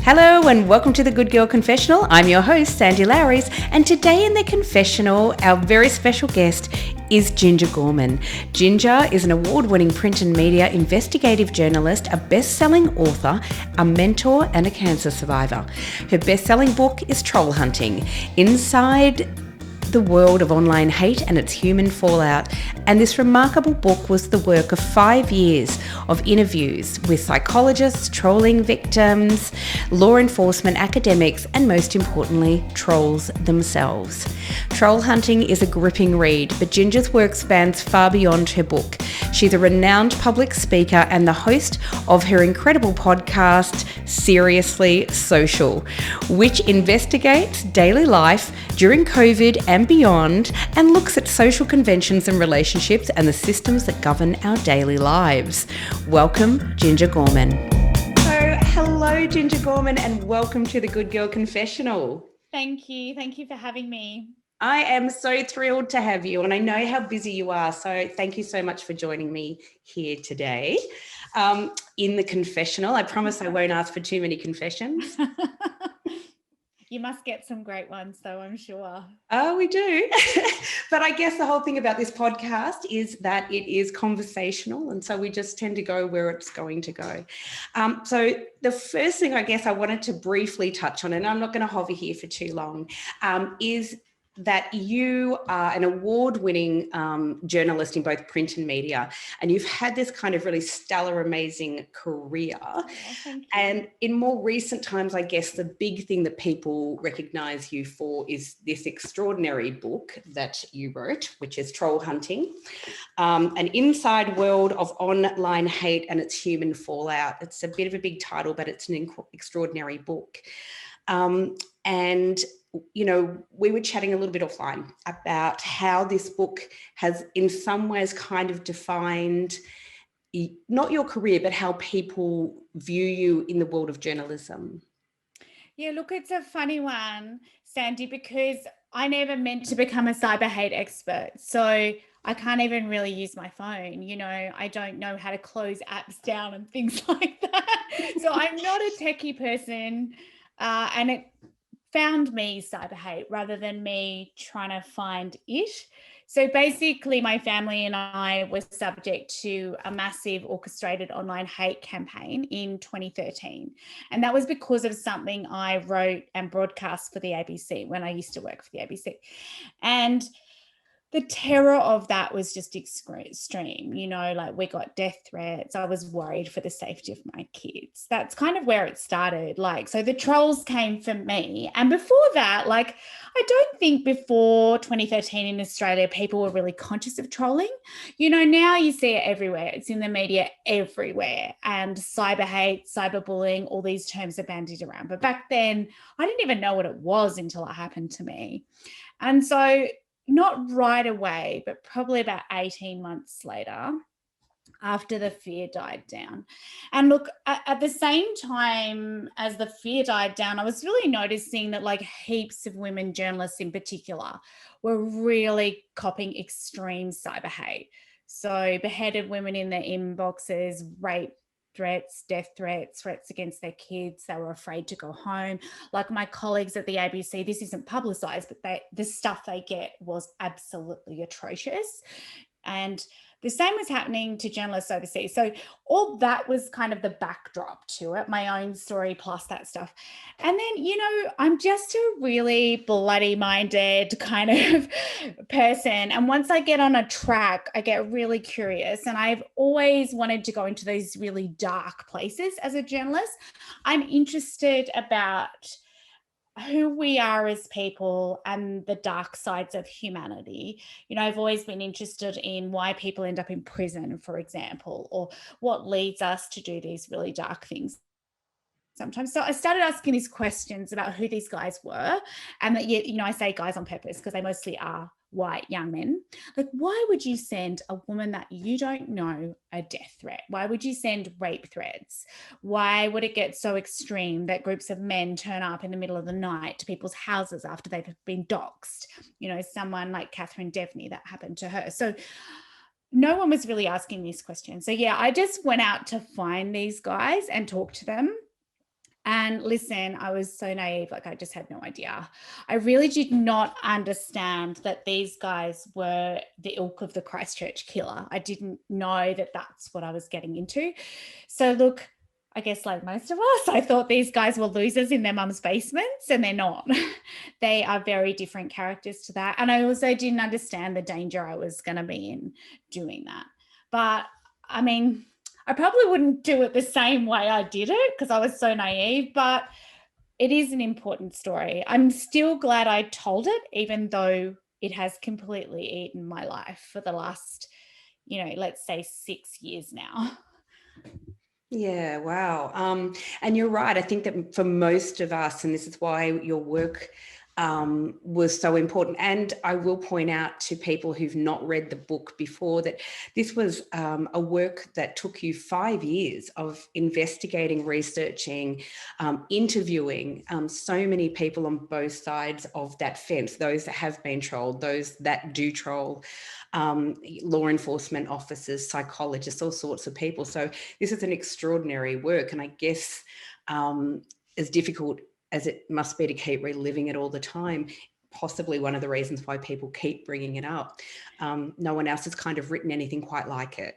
Hello and welcome to the Good Girl Confessional. I'm your host, Sandy Lowrys, and today in the confessional, our very special guest is Ginger Gorman. Ginger is an award-winning print and media investigative journalist, a best-selling author, a mentor, and a cancer survivor. Her best-selling book is Troll Hunting: Inside the World of Online Hate and Its Human Fallout. And this remarkable book was the work of 5 years of interviews with psychologists, trolling victims, law enforcement, academics, and most importantly, trolls themselves. Troll Hunting is a gripping read, but Ginger's work spans far beyond her book. She's a renowned public speaker and the host of her incredible podcast, Seriously Social, which investigates daily life during COVID and beyond and looks at social conventions and relationships and the systems that govern our daily lives. Welcome, Ginger Gorman. So, hello, Ginger Gorman, and welcome to the Good Girl Confessional. Thank you. Thank you for having me. I am so thrilled to have you, and I know how busy you are, so thank you so much for joining me here today in the confessional. I promise I won't ask for too many confessions. You must get some great ones, though, I'm sure. Oh, we do. But I guess the whole thing about this podcast is that it is conversational, and so we just tend to go where it's going to go. So the first thing I guess I wanted to briefly touch on, and I'm not going to hover here for too long, is that you are an award-winning journalist in both print and media, and you've had this kind of really stellar, amazing career. Oh, thank you. And in more recent times, I guess the big thing that people recognise you for is this extraordinary book that you wrote, which is Troll Hunting, an inside world of online hate and its human fallout. It's a bit of a big title, but it's an extraordinary book. And you know, we were chatting a little bit offline about how this book has in some ways kind of defined not your career, but how people view you in the world of journalism. Yeah, look, it's a funny one, Sandy, because I never meant to become a cyber hate expert. So I can't even really use my phone. You know, I don't know how to close apps down and things like that. So I'm not a techie person. And it found me cyber hate rather than me trying to find it. So basically my family and I were subject to a massive orchestrated online hate campaign in 2013. And that was because of something I wrote and broadcast for the ABC when I used to work for the ABC. And the terror of that was just extreme, you know, like we got death threats. I was worried for the safety of my kids. That's kind of where it started. Like, so the trolls came for me. And before that, like, I don't think before 2013 in Australia, people were really conscious of trolling. You know, now you see it everywhere. It's in the media everywhere. And cyber hate, cyberbullying, all these terms are bandied around. But back then, I didn't even know what it was until it happened to me. And so not right away, but probably about 18 months later, after the fear died down. And look, at the same time as the fear died down, I was really noticing that like heaps of women journalists in particular were really copping extreme cyber hate. So beheaded women in their inboxes, rape threats, death threats, threats against their kids. They were afraid to go home. Like my colleagues at the ABC, this isn't publicized, but the stuff they get was absolutely atrocious. And the same was happening to journalists overseas. So all that was kind of the backdrop to it, my own story plus that stuff. And then, you know, I'm just a really bloody minded kind of person. And once I get on a track, I get really curious. And I've always wanted to go into these really dark places as a journalist. I'm interested about who we are as people and the dark sides of humanity. You know, I've always been interested in why people end up in prison, for example, or what leads us to do these really dark things sometimes. So I started asking these questions about who these guys were. And that, you know, I say guys on purpose because they mostly are white young men. Like, why would you send a woman that you don't know a death threat? Why would you send rape threats? Why would it get so extreme that groups of men turn up in the middle of the night to people's houses after they've been doxxed? You know, someone like Catherine Devney, that happened to her. So no one was really asking these questions. So yeah, I just went out to find these guys and talk to them. And listen, I was so naive, like I just had no idea. I really did not understand that these guys were the ilk of the Christchurch killer. I didn't know that that's what I was getting into. So look, I guess like most of us, I thought these guys were losers in their mum's basements, and they're not. They are very different characters to that. And I also didn't understand the danger I was going to be in doing that. But I mean, I probably wouldn't do it the same way I did it because I was so naive, but it is an important story. I'm still glad I told it, even though it has completely eaten my life for the last, let's say 6 years now. Yeah, wow. And you're right. I think that for most of us, and this is why your work was so important. And I will point out to people who've not read the book before that this was a work that took you 5 years of investigating, researching, interviewing so many people on both sides of that fence, those that have been trolled, those that do troll, law enforcement officers, psychologists, all sorts of people. So this is an extraordinary work. And I guess as difficult as it must be to keep reliving it all the time, possibly one of the reasons why people keep bringing it up. No one else has kind of written anything quite like it.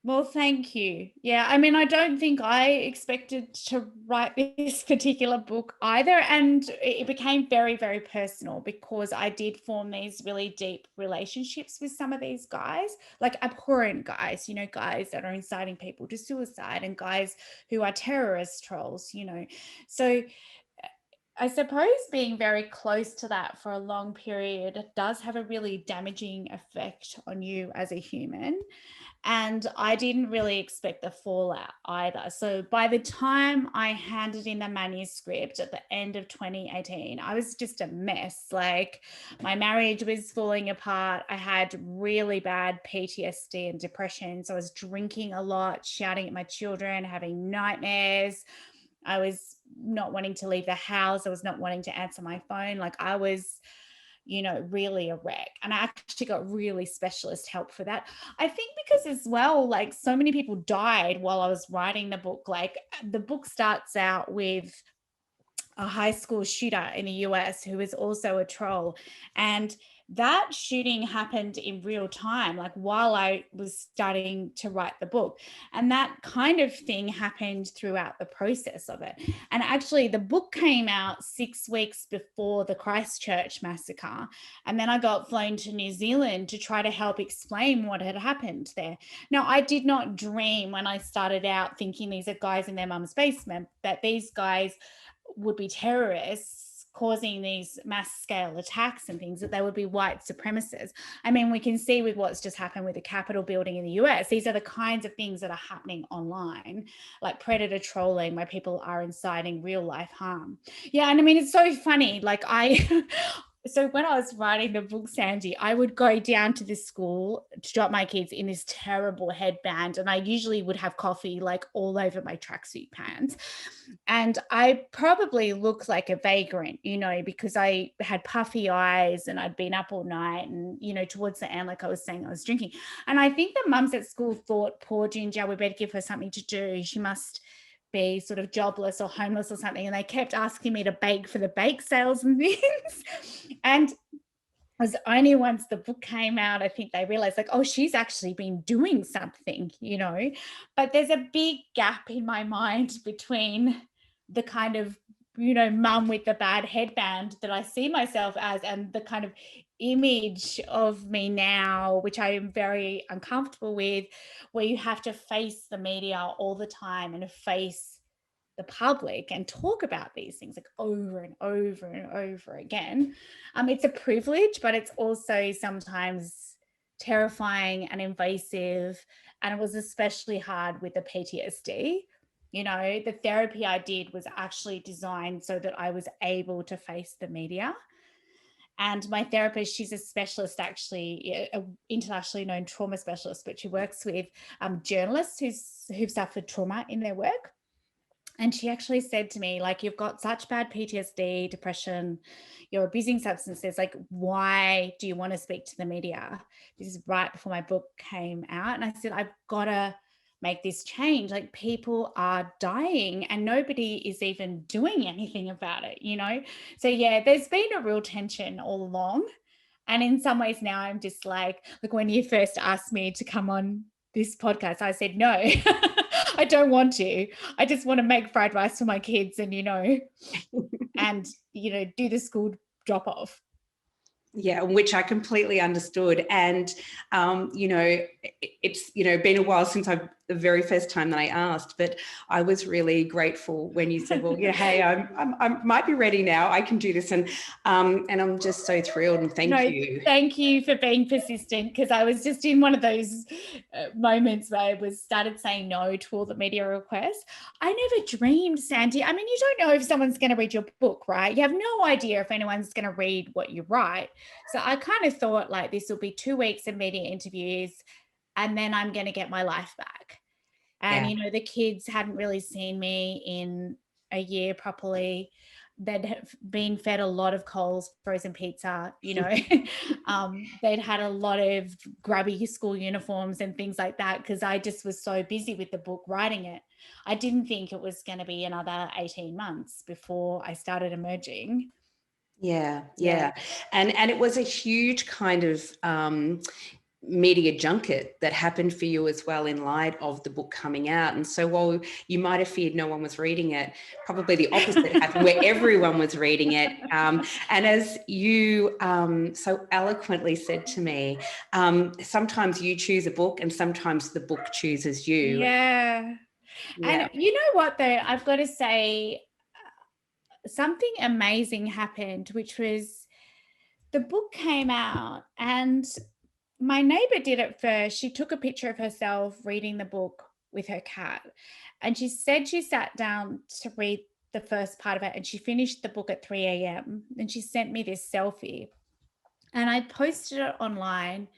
Well, thank you. Yeah, I mean, I don't think I expected to write this particular book either. And it became very, very personal because I did form these really deep relationships with some of these guys, like abhorrent guys, guys that are inciting people to suicide and guys who are terrorist trolls. So I suppose being very close to that for a long period does have a really damaging effect on you as a human. And I didn't really expect the fallout either. So by the time I handed in the manuscript at the end of 2018, I was just a mess. Like my marriage was falling apart. I had really bad PTSD and depression. So I was drinking a lot, shouting at my children, having nightmares. I was not wanting to leave the house. I was not wanting to answer my phone. Like I was, really a wreck. And I actually got really specialist help for that. I think because as well, like so many people died while I was writing the book. Like the book starts out with a high school shooter in the US who is also a troll. And that shooting happened in real time, like while I was starting to write the book. And that kind of thing happened throughout the process of it. And actually, the book came out 6 weeks before the Christchurch massacre. And then I got flown to New Zealand to try to help explain what had happened there. Now, I did not dream when I started out thinking these are guys in their mum's basement, that these guys would be terrorists causing these mass scale attacks and things, that they would be white supremacists. I mean, we can see with what's just happened with the Capitol building in the US, these are the kinds of things that are happening online, like predator trolling, where people are inciting real life harm. Yeah, and I mean, it's so funny. Like so when I was writing the book, Sandy, I would go down to this school to drop my kids in this terrible headband. And I usually would have coffee like all over my tracksuit pants. And I probably looked like a vagrant, because I had puffy eyes and I'd been up all night. And, towards the end, like I was saying, I was drinking. And I think the mums at school thought, poor Ginger, we better give her something to do. She must be sort of jobless or homeless or something. And they kept asking me to bake for the bake sales and things. And it was only once the book came out, I think they realized like, oh, she's actually been doing something, But there's a big gap in my mind between the kind of, mum with the bad headband that I see myself as and the kind of image of me now, which I am very uncomfortable with, where you have to face the media all the time and face the public and talk about these things like over and over and over again. It's a privilege, but it's also sometimes terrifying and invasive. And it was especially hard with the PTSD. The therapy I did was actually designed so that I was able to face the media. And my therapist, she's a specialist, actually, an internationally known trauma specialist, but she works with journalists who've suffered trauma in their work. And she actually said to me, like, you've got such bad PTSD, depression, you're abusing substances. Like, why do you want to speak to the media? This is right before my book came out. And I said, I've got to make this change. Like, people are dying and nobody is even doing anything about it, you know? So yeah, there's been a real tension all along. And in some ways now I'm just like when you first asked me to come on this podcast, I said no. I don't want to. I just want to make fried rice for my kids and, and, do the school drop off. Yeah, which I completely understood. And, it's, been a while since the very first time that I asked, but I was really grateful when you said, well, yeah, hey, I might be ready now. I can do this. And I'm just so thrilled, and thank you. Thank you for being persistent, because I was just in one of those moments where I started saying no to all the media requests. I never dreamed, Sandy. I mean, you don't know if someone's going to read your book, right? You have no idea if anyone's going to read what you write. So I kind of thought like this will be 2 weeks of media interviews and then I'm going to get my life back. And, the kids hadn't really seen me in a year properly. They'd have been fed a lot of Coles frozen pizza, they'd had a lot of grubby school uniforms and things like that, because I just was so busy with the book writing it. I didn't think it was going to be another 18 months before I started emerging. Yeah. And it was a huge kind of media junket that happened for you as well in light of the book coming out. And so while you might have feared no one was reading it, probably the opposite happened where everyone was reading it. And as you so eloquently said to me, sometimes you choose a book and sometimes the book chooses you. Yeah. And you know what, though, I've got to say something amazing happened, which was the book came out and my neighbor did it first. She took a picture of herself reading the book with her cat. And she said she sat down to read the first part of it and she finished the book at 3 a.m. And she sent me this selfie. And I posted it online.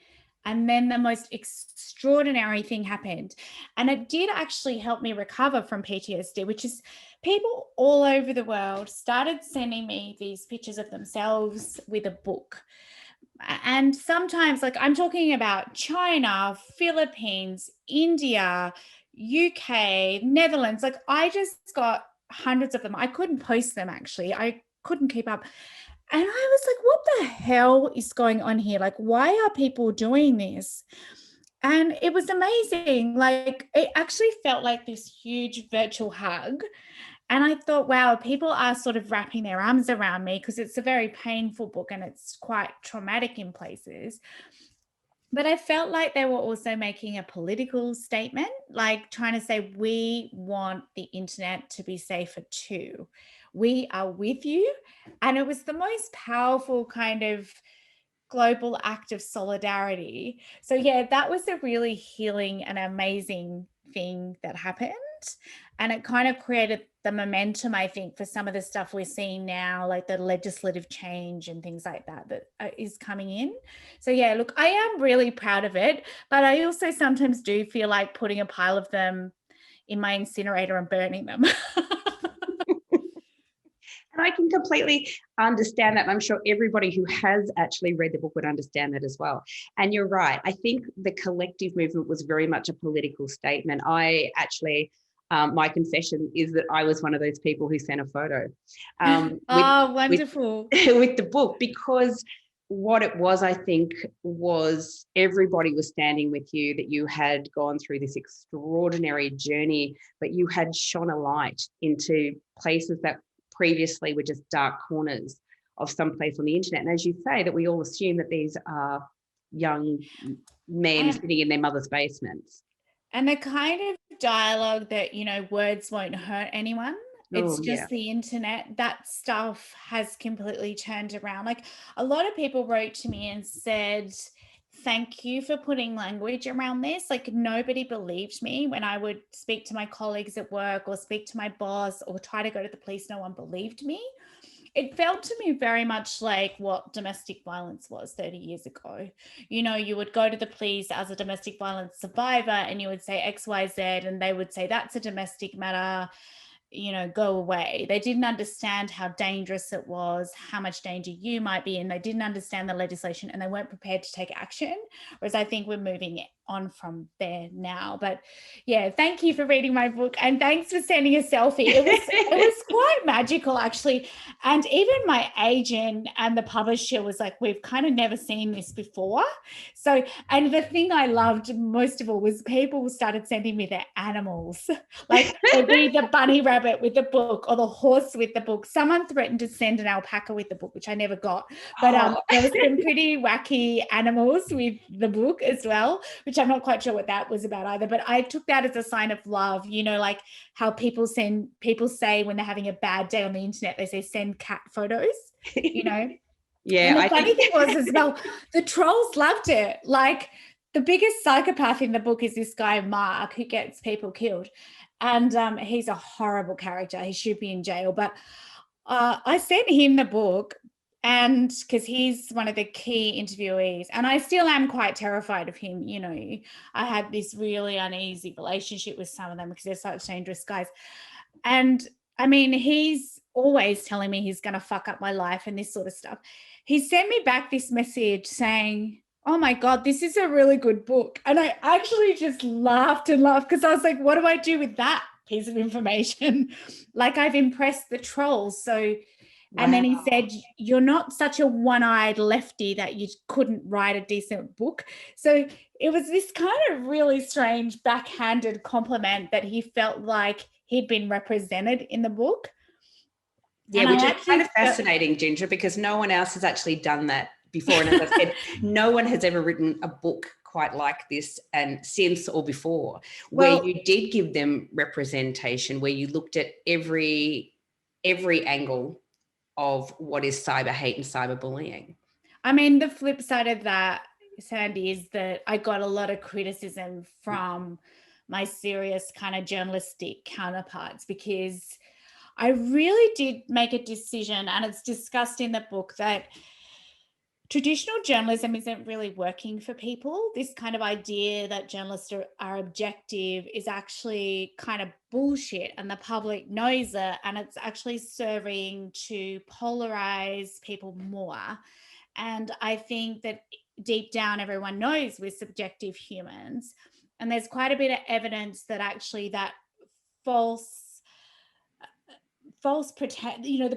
And then the most extraordinary thing happened. And it did actually help me recover from PTSD, which is people all over the world started sending me these pictures of themselves with a book. And sometimes, like, I'm talking about China, Philippines, India, UK, Netherlands. Like, I just got hundreds of them. I couldn't post them, actually. I couldn't keep up. And I was like, what the hell is going on here? Like, why are people doing this? And it was amazing. Like, it actually felt like this huge virtual hug. And I thought, wow, people are sort of wrapping their arms around me, because it's a very painful book and it's quite traumatic in places. But I felt like they were also making a political statement, like trying to say, we want the internet to be safer too. We are with you. And it was the most powerful kind of global act of solidarity. So yeah, that was a really healing and amazing thing that happened. And it kind of created the momentum, I think, for some of the stuff we're seeing now, like the legislative change and things like that is coming in. So yeah, look, I am really proud of it, but I also sometimes do feel like putting a pile of them in my incinerator and burning them. And I can completely understand that. I'm sure everybody who has actually read the book would understand that as well. And you're right. I think the collective movement was very much a political statement. I actually, my confession is that I was one of those people who sent a photo. Wonderful. With the book, because what it was, I think, was everybody was standing with you, that you had gone through this extraordinary journey, but you had shone a light into places that previously were just dark corners of some place on the internet. And as you say, that we all assume that these are young men sitting in their mother's basements. And the kind of dialogue that, words won't hurt anyone. It's just the internet. That stuff has completely turned around. Like, a lot of people wrote to me and said, thank you for putting language around this. Like, nobody believed me when I would speak to my colleagues at work or speak to my boss or try to go to the police. No one believed me. It felt to me very much like what domestic violence was 30 years ago. You would go to the police as a domestic violence survivor and you would say X, Y, Z, and they would say, that's a domestic matter, go away. They didn't understand how dangerous it was, how much danger you might be in. They didn't understand the legislation and they weren't prepared to take action. Whereas I think we're moving on from there now. But yeah, thank you for reading my book, and thanks for sending a selfie. It was quite magical, actually. And even my agent and the publisher was like, we've kind of never seen this before. So, and the thing I loved most of all was people started sending me their animals. Like they'd be the bunny rabbit with the book or the horse with the book. Someone threatened to send an alpaca with the book, which I never got. But there was some pretty wacky animals with the book as well, which I'm not quite sure what that was about either. But I took that as a sign of love, you know, like how people say when they're having a bad day on the internet, they say send cat photos, you know. Yeah. And the funny thing was as well, the trolls loved it. Like the biggest psychopath in the book is this guy, Mark, who gets people killed. And he's a horrible character. He should be in jail. But I sent him the book, and because he's one of the key interviewees, and I still am quite terrified of him. You know, I had this really uneasy relationship with some of them because they're such dangerous guys. And I mean, he's always telling me he's going to fuck up my life and this sort of stuff. He sent me back this message saying, oh my God, this is a really good book. And I actually just laughed and laughed because I was like, what do I do with that piece of information? Like, I've impressed the trolls. So, and then he said, you're not such a one-eyed lefty that you couldn't write a decent book. So it was this kind of really strange backhanded compliment that he felt like he'd been represented in the book. Yeah, which is kind of fascinating, Ginger, because no one else has actually done that before. And as I said, no one has ever written a book quite like this and since or before, where you did give them representation, where you looked at every angle of what is cyber hate and cyberbullying. I mean, the flip side of that, Sandy, is that I got a lot of criticism from my serious kind of journalistic counterparts because I really did make a decision, and it's discussed in the book, that traditional journalism isn't really working for people. This kind of idea that journalists are objective is actually kind of bullshit, and the public knows it, and it's actually serving to polarize people more. And I think that deep down, everyone knows we're subjective humans. And there's quite a bit of evidence that actually that the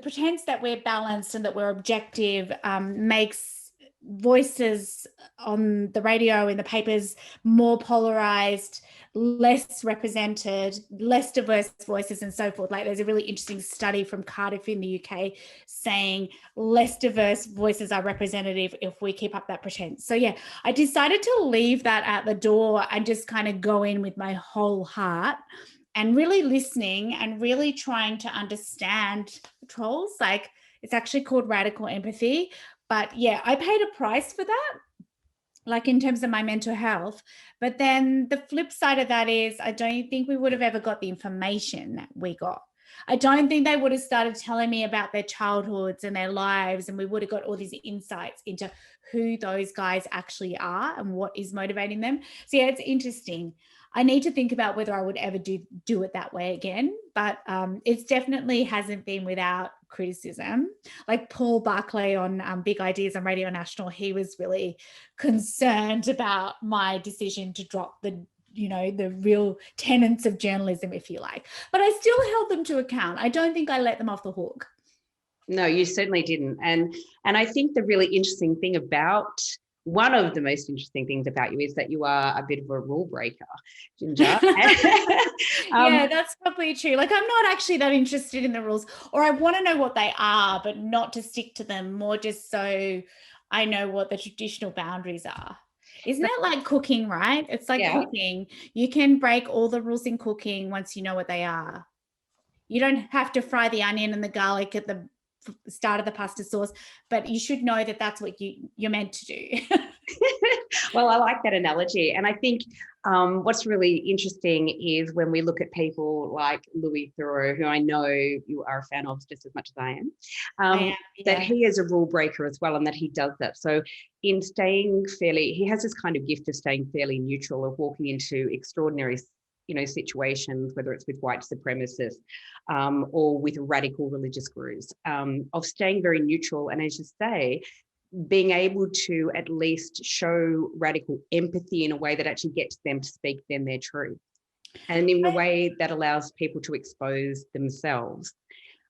pretense that we're balanced and that we're objective makes voices on the radio, in the papers, more polarized, less represented, less diverse voices and so forth. Like there's a really interesting study from Cardiff in the UK saying less diverse voices are representative if we keep up that pretense. So yeah, I decided to leave that at the door and just kind of go in with my whole heart and really listening and really trying to understand the trolls. Like it's actually called radical empathy. But yeah, I paid a price for that, like in terms of my mental health. But then the flip side of that is I don't think we would have ever got the information that we got. I don't think they would have started telling me about their childhoods and their lives, and we would have got all these insights into who those guys actually are and what is motivating them. So yeah, it's interesting. I need to think about whether I would ever do it that way again, but it definitely hasn't been without criticism. Like Paul Barclay on Big Ideas on Radio National, he was really concerned about my decision to drop the real tenets of journalism, if you like. But I still held them to account. I don't think I let them off the hook. No, you certainly didn't. And I think the really interesting thing about one of the most interesting things about you is that you are a bit of a rule breaker, Ginger. Yeah, that's probably true. Like I'm not actually that interested in the rules, or I want to know what they are, but not to stick to them, more just so I know what the traditional boundaries are. Isn't it like cooking, right? It's like cooking. You can break all the rules in cooking once you know what they are. You don't have to fry the onion and the garlic at the start of the pasta sauce, but you should know that that's what you're meant to do. Well, I like that analogy. And I think what's really interesting is when we look at people like Louis Theroux, who I know you are a fan of just as much as I am, that he is a rule breaker as well, and that he does that. So in staying he has this kind of gift of staying fairly neutral, of walking into extraordinary situations, whether it's with white supremacists or with radical religious groups, of staying very neutral. And as you say, being able to at least show radical empathy in a way that actually gets them to speak then their truth, and in a way that allows people to expose themselves.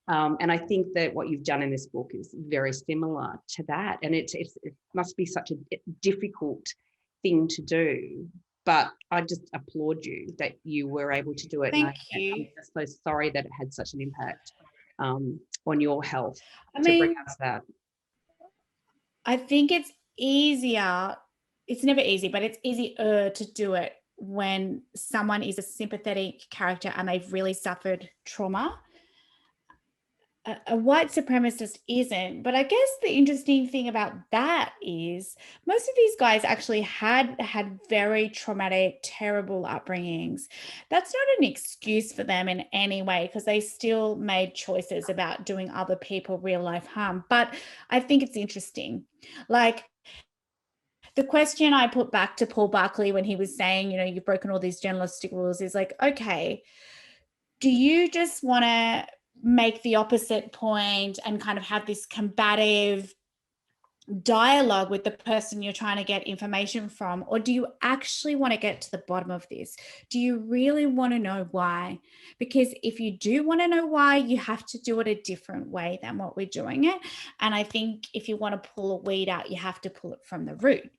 And I think that what you've done in this book is very similar to that. And it must be such a difficult thing to do. But I just applaud you that you were able to do it. Thank And I'm you. just so sorry that it had such an impact on your health I to bring mean, us that. I think it's easier. It's never easy, but it's easier to do it when someone is a sympathetic character and they've really suffered trauma. A white supremacist isn't. But I guess the interesting thing about that is most of these guys actually had very traumatic, terrible upbringings. That's not an excuse for them in any way, because they still made choices about doing other people real life harm. But I think it's interesting. Like, the question I put back to Paul Barkley when he was saying, you've broken all these journalistic rules, is like, okay, do you just want to make the opposite point and kind of have this combative dialogue with the person you're trying to get information from? Or do you actually want to get to the bottom of this? Do you really want to know why? Because if you do want to know why, you have to do it a different way than what we're doing it. And I think if you want to pull a weed out, you have to pull it from the root,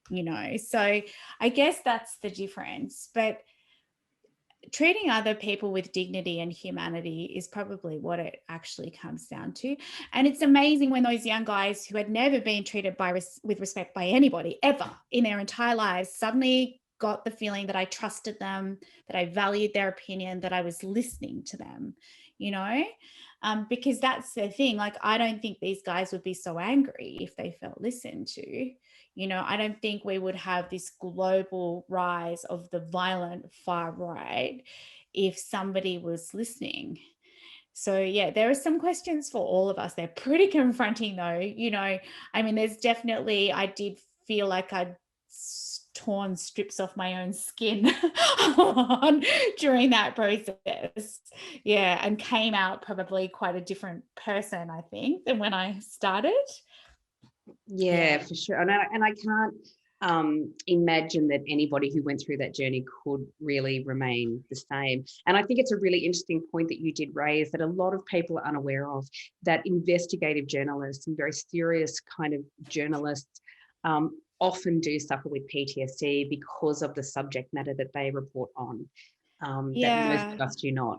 So I guess that's the difference. But treating other people with dignity and humanity is probably what it actually comes down to. And it's amazing when those young guys who had never been treated with respect by anybody ever in their entire lives suddenly got the feeling that I trusted them, that I valued their opinion, that I was listening to them, because that's the thing. Like, I don't think these guys would be so angry if they felt listened to. I don't think we would have this global rise of the violent far right if somebody was listening. So, yeah, there are some questions for all of us. They're pretty confronting, though. I mean, there's definitely, I did feel like I'd torn strips off my own skin during that process. Yeah, and came out probably quite a different person, I think, than when I started. Yeah, for sure. And I can't imagine that anybody who went through that journey could really remain the same. And I think it's a really interesting point that you did raise, that a lot of people are unaware of, that investigative journalists and very serious kind of journalists often do suffer with PTSD because of the subject matter that they report on, that most of us do not.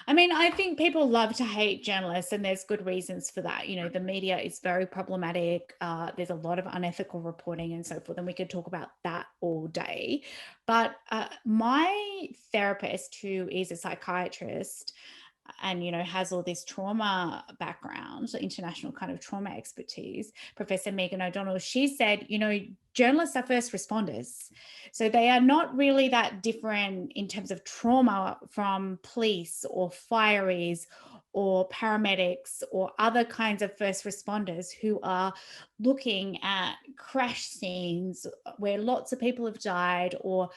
I mean, I think people love to hate journalists, and there's good reasons for that. The media is very problematic. There's a lot of unethical reporting and so forth, and we could talk about that all day. But my therapist, who is a psychiatrist and has all this trauma background, international kind of trauma expertise, Professor Megan O'Donnell, she said, journalists are first responders. So they are not really that different in terms of trauma from police or fireys or paramedics or other kinds of first responders who are looking at crash scenes where lots of people have died, or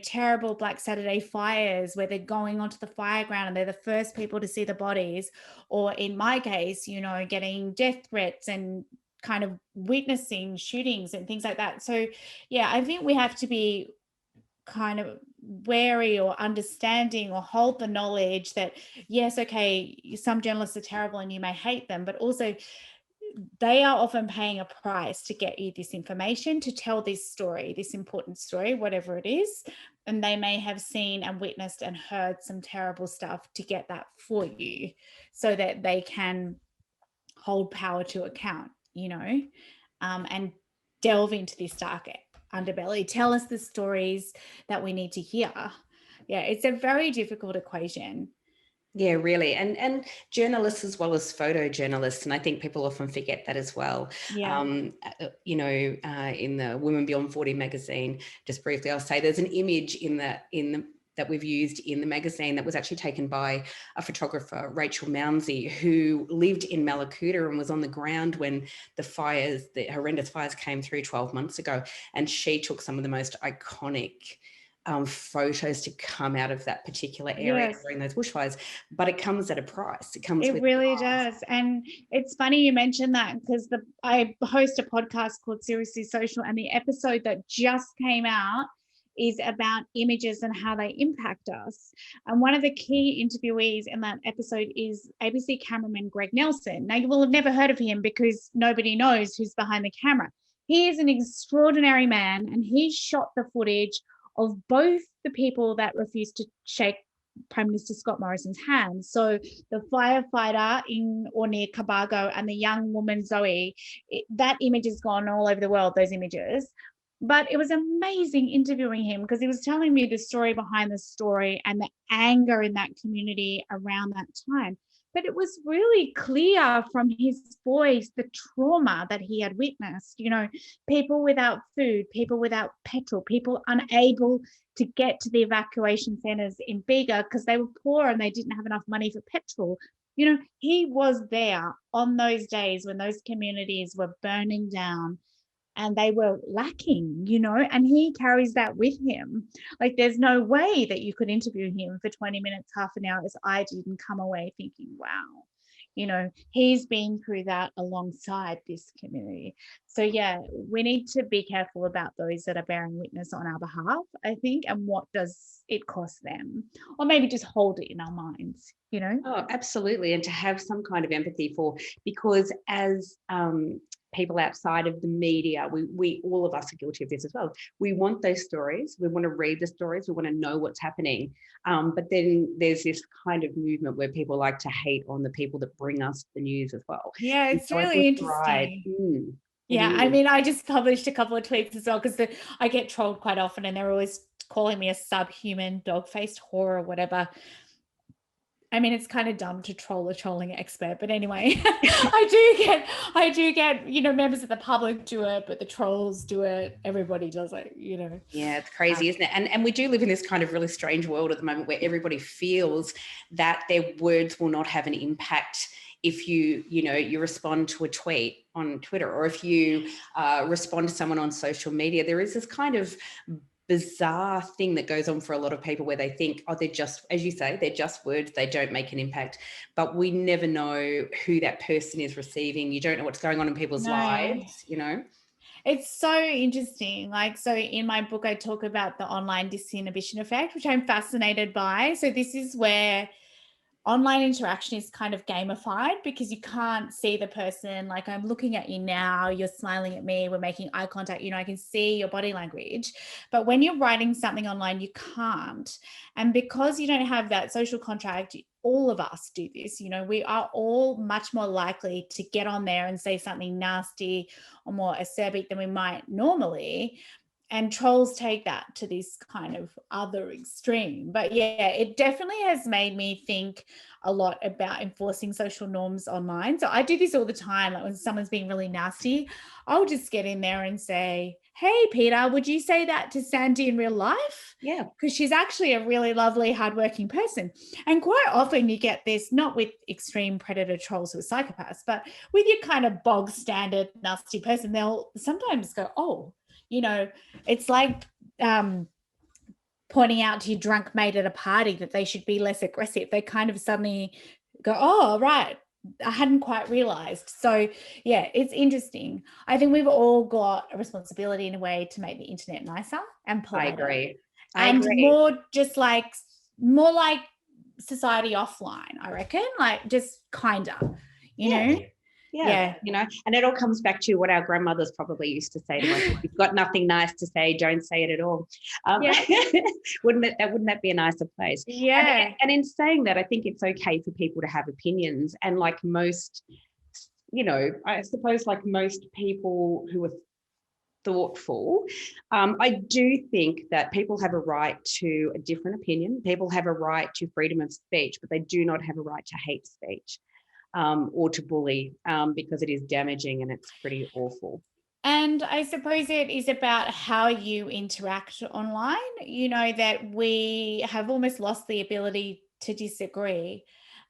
terrible Black Saturday fires where they're going onto the fire ground and they're the first people to see the bodies, or in my case, getting death threats and kind of witnessing shootings and things like that. So yeah, I think we have to be kind of wary or understanding or hold the knowledge that, yes, okay, some journalists are terrible and you may hate them, but also they are often paying a price to get you this information, to tell this story, this important story, whatever it is. And they may have seen and witnessed and heard some terrible stuff to get that for you so that they can hold power to account, and delve into this dark underbelly, tell us the stories that we need to hear. Yeah, it's a very difficult equation. Yeah, really. And journalists as well as photojournalists. And I think people often forget that as well. Yeah. In the Women Beyond 40 magazine, just briefly, I'll say there's an image that we've used in the magazine that was actually taken by a photographer, Rachel Mounsey, who lived in Malakuta and was on the ground when the horrendous fires came through 12 months ago. And she took some of the most iconic photos to come out of that particular area Yes. during those bushfires, but it comes at a price. It comes It with really price. does. And it's funny you mentioned that, because I host a podcast called Seriously Social, and the episode that just came out is about images and how they impact us. And one of the key interviewees in that episode is ABC cameraman Greg Nelson. Now, you will have never heard of him because nobody knows who's behind the camera. He is an extraordinary man, and he shot the footage of both the people that refused to shake Prime Minister Scott Morrison's hand. So the firefighter in or near Cabago and the young woman Zoe, that image has gone all over the world, those images. But it was amazing interviewing him, because he was telling me the story behind the story and the anger in that community around that time. But it was really clear from his voice the trauma that he had witnessed. People without food, people without petrol, people unable to get to the evacuation centers in Bega because they were poor and they didn't have enough money for petrol. He was there on those days when those communities were burning down and they were lacking, and he carries that with him. Like, there's no way that you could interview him for 20 minutes, half an hour, as I did, and come away thinking, wow, he's been through that alongside this community. So yeah, we need to be careful about those that are bearing witness on our behalf, I think, and what does it cost them, or maybe just hold it in our minds. Oh, absolutely. And to have some kind of empathy because as people outside of the media, we all of us are guilty of this as well. We want those stories. We want to read the stories. We want to know what's happening. But then there's this kind of movement where people like to hate on the people that bring us the news as well. Yeah, it's so really interesting. Yeah, I mean, I just published a couple of tweets as well, because I get trolled quite often, and they're always calling me a subhuman, dog-faced whore or whatever. I mean, it's kind of dumb to troll a trolling expert, but anyway, I do get, members of the public do it, but the trolls do it. Everybody does it, Yeah, it's crazy, isn't it? And we do live in this kind of really strange world at the moment where everybody feels that their words will not have an impact if you respond to a tweet on Twitter, or if you respond to someone on social media. There is this kind of bizarre thing that goes on for a lot of people where they think, they're just, as you say, they're just words, they don't make an impact. But we never know who that person is receiving. You don't know what's going on in people's lives, It's so interesting. So in my book, I talk about the online disinhibition effect, which I'm fascinated by. So this is where online interaction is kind of gamified, because you can't see the person. Like, I'm looking at you now, you're smiling at me, we're making eye contact, I can see your body language. But when you're writing something online, you can't. And because you don't have that social contract, all of us do this, we are all much more likely to get on there and say something nasty or more acerbic than we might normally. And trolls take that to this kind of other extreme. But yeah, it definitely has made me think a lot about enforcing social norms online. So I do this all the time. Like, when someone's being really nasty, I'll just get in there and say, hey, Peter, would you say that to Sandy in real life? Yeah. Because she's actually a really lovely, hardworking person. And quite often you get this, not with extreme predator trolls who are psychopaths, but with your kind of bog standard nasty person, they'll sometimes go, oh, it's like pointing out to your drunk mate at a party that they should be less aggressive. They kind of suddenly go, oh, right, I hadn't quite realized. So yeah, it's interesting. I think we've all got a responsibility in a way to make the internet nicer and politer. I agree. More like society offline, I reckon, like just kinder, you know? Yeah. And it all comes back to what our grandmothers probably used to say to us: if you've got nothing nice to say, don't say it at all. Wouldn't that be a nicer place? Yeah. And in saying that, I think it's okay for people to have opinions. And like most, I suppose like most people who are thoughtful, I do think that people have a right to a different opinion. People have a right to freedom of speech, but they do not have a right to hate speech. Or to bully, because it is damaging and it's pretty awful. And I suppose it is about how you interact online, that we have almost lost the ability to disagree.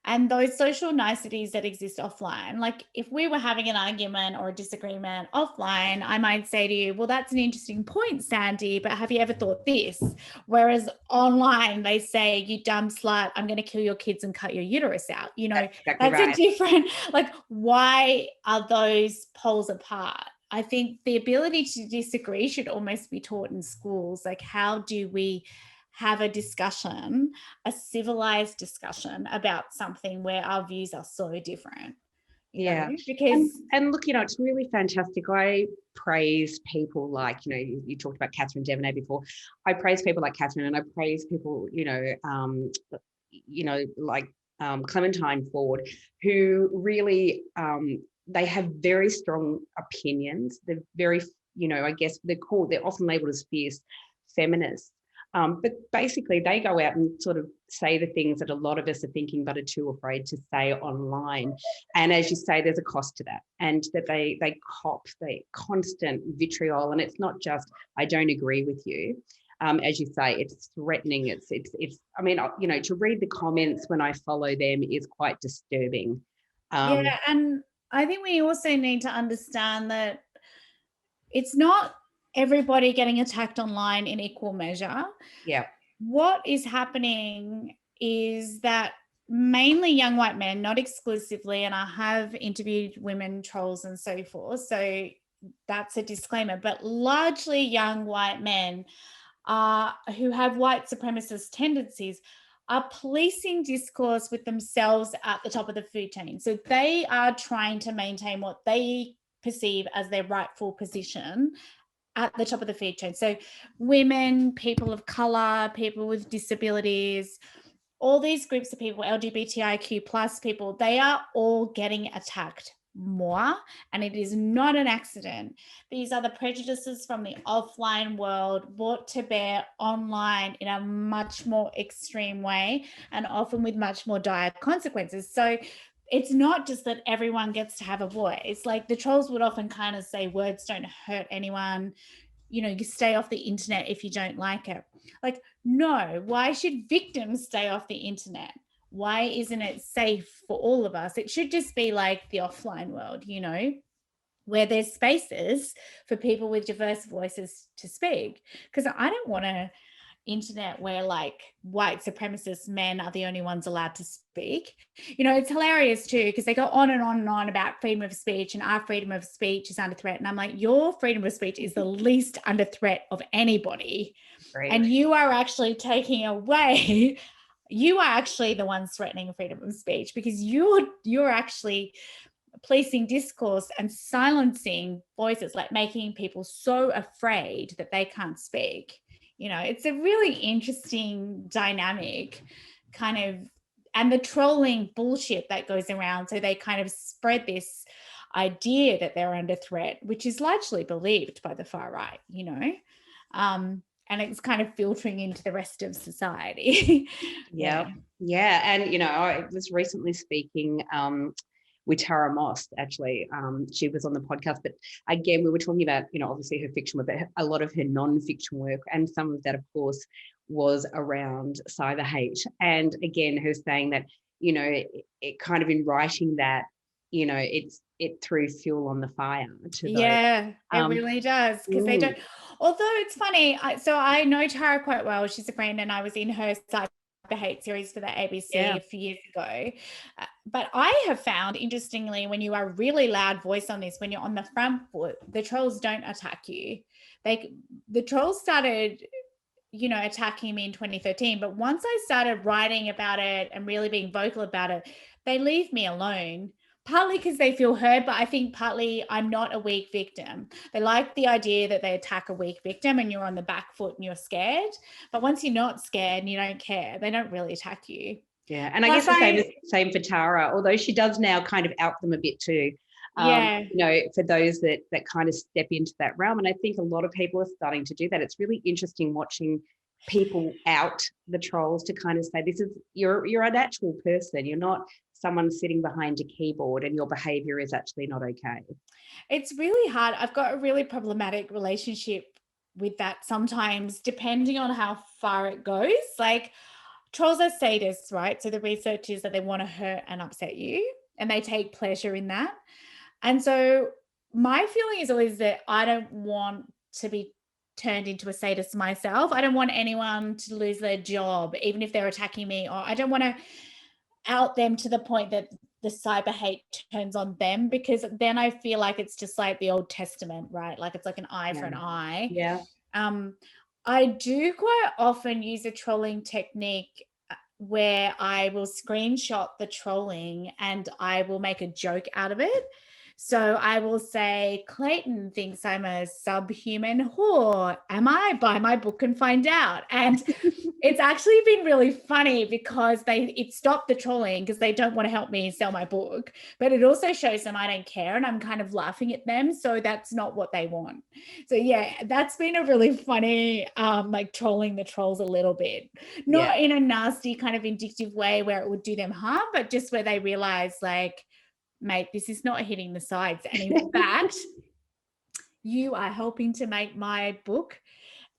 And those social niceties that exist offline, like if we were having an argument or a disagreement offline, I might say to you, well, that's an interesting point, Sandy, but have you ever thought this? Whereas online, they say, you dumb slut, I'm going to kill your kids and cut your uterus out. You know, That's exactly that's right. a different, like, why are those poles apart? I think the ability to disagree should almost be taught in schools. Like, how do we have a discussion, a civilized discussion about something where our views are so different, you know, Yeah. because And look, it's really fantastic. I praise people like, you talked about Catherine Devaney before. I praise people like Catherine, and I praise people, like Clementine Ford, who really, they have very strong opinions. They're very, I guess they're often labeled as fierce feminists. But basically, they go out and sort of say the things that a lot of us are thinking but are too afraid to say online. And as you say, there's a cost to that, and that they cop the constant vitriol. And it's not just, I don't agree with you. As you say, it's threatening. It's. I mean, to read the comments when I follow them is quite disturbing. yeah, and I think we also need to understand that it's not everybody getting attacked online in equal measure. Yeah. What is happening is that mainly young white men, not exclusively, and I have interviewed women trolls and so forth, so that's a disclaimer, but largely young white men who have white supremacist tendencies are policing discourse with themselves at the top of the food chain. So they are trying to maintain what they perceive as their rightful position at the top of the food chain. So women, people of color, people with disabilities, all these groups of people, LGBTIQ plus people, they are all getting attacked more, and it is not an accident. These are the prejudices from the offline world brought to bear online in a much more extreme way, and often with much more dire consequences. So it's not just that everyone gets to have a voice. Like the trolls would often kind of say, words don't hurt anyone, you stay off the internet if you don't like it. Like, no, why should victims stay off the internet? Why isn't it safe for all of us? It should just be like the offline world, where there's spaces for people with diverse voices to speak. Because I don't want to internet where like white supremacist men are the only ones allowed to speak. It's hilarious too, because they go on and on and on about freedom of speech, and our freedom of speech is under threat. And I'm like, your freedom of speech is the least under threat of anybody. Right. And you are actually taking away, you are actually the ones threatening freedom of speech, because you're actually policing discourse and silencing voices, like making people so afraid that they can't speak. It's a really interesting dynamic kind of, and the trolling bullshit that goes around. So they kind of spread this idea that they're under threat, which is largely believed by the far right, and it's kind of filtering into the rest of society. Yeah. And I was recently speaking with Tara Moss, actually. She was on the podcast, but again, we were talking about, obviously her fiction work, but a lot of her non-fiction work, and some of that, of course, was around cyber hate. And again, her saying that, it kind of in writing that, it threw fuel on the fire to those. Yeah, it really does, because they don't. Although it's funny, so I know Tara quite well. She's a friend, and I was in her cyber hate series for the ABC a few years ago. But I have found, interestingly, when you are a really loud voice on this, when you're on the front foot, the trolls don't attack you. The trolls started, attacking me in 2013. But once I started writing about it and really being vocal about it, they leave me alone. Partly because they feel heard, but I think partly I'm not a weak victim. They like the idea that they attack a weak victim and you're on the back foot and you're scared. But once you're not scared and you don't care, they don't really attack you. Yeah, and I guess the same for Tara, although she does now kind of out them a bit too. For those that kind of step into that realm. And I think a lot of people are starting to do that. It's really interesting watching people out the trolls to kind of say, this is, you're an actual person. You're not someone sitting behind a keyboard, and your behavior is actually not okay. It's really hard. I've got a really problematic relationship with that sometimes, depending on how far it goes. Like, trolls are sadists, right? So the research is that they want to hurt and upset you, and they take pleasure in that. And so my feeling is always that I don't want to be turned into a sadist myself. I don't want anyone to lose their job, even if they're attacking me, or I don't want to out them to the point that the cyber hate turns on them, because then I feel like it's just like the Old Testament, right? Like it's like an eye for an eye. Yeah. I do quite often use a trolling technique where I will screenshot the trolling and I will make a joke out of it. So I will say, Clayton thinks I'm a subhuman whore. Am I? Buy my book and find out. And it's actually been really funny because it stopped the trolling because they don't want to help me sell my book. But it also shows them I don't care and I'm kind of laughing at them. So that's not what they want. So yeah, that's been a really funny, like trolling the trolls a little bit. Not in a nasty kind of vindictive way where it would do them harm, but just where they realize like, mate, this is not hitting the sides. And in fact, you are helping to make my book,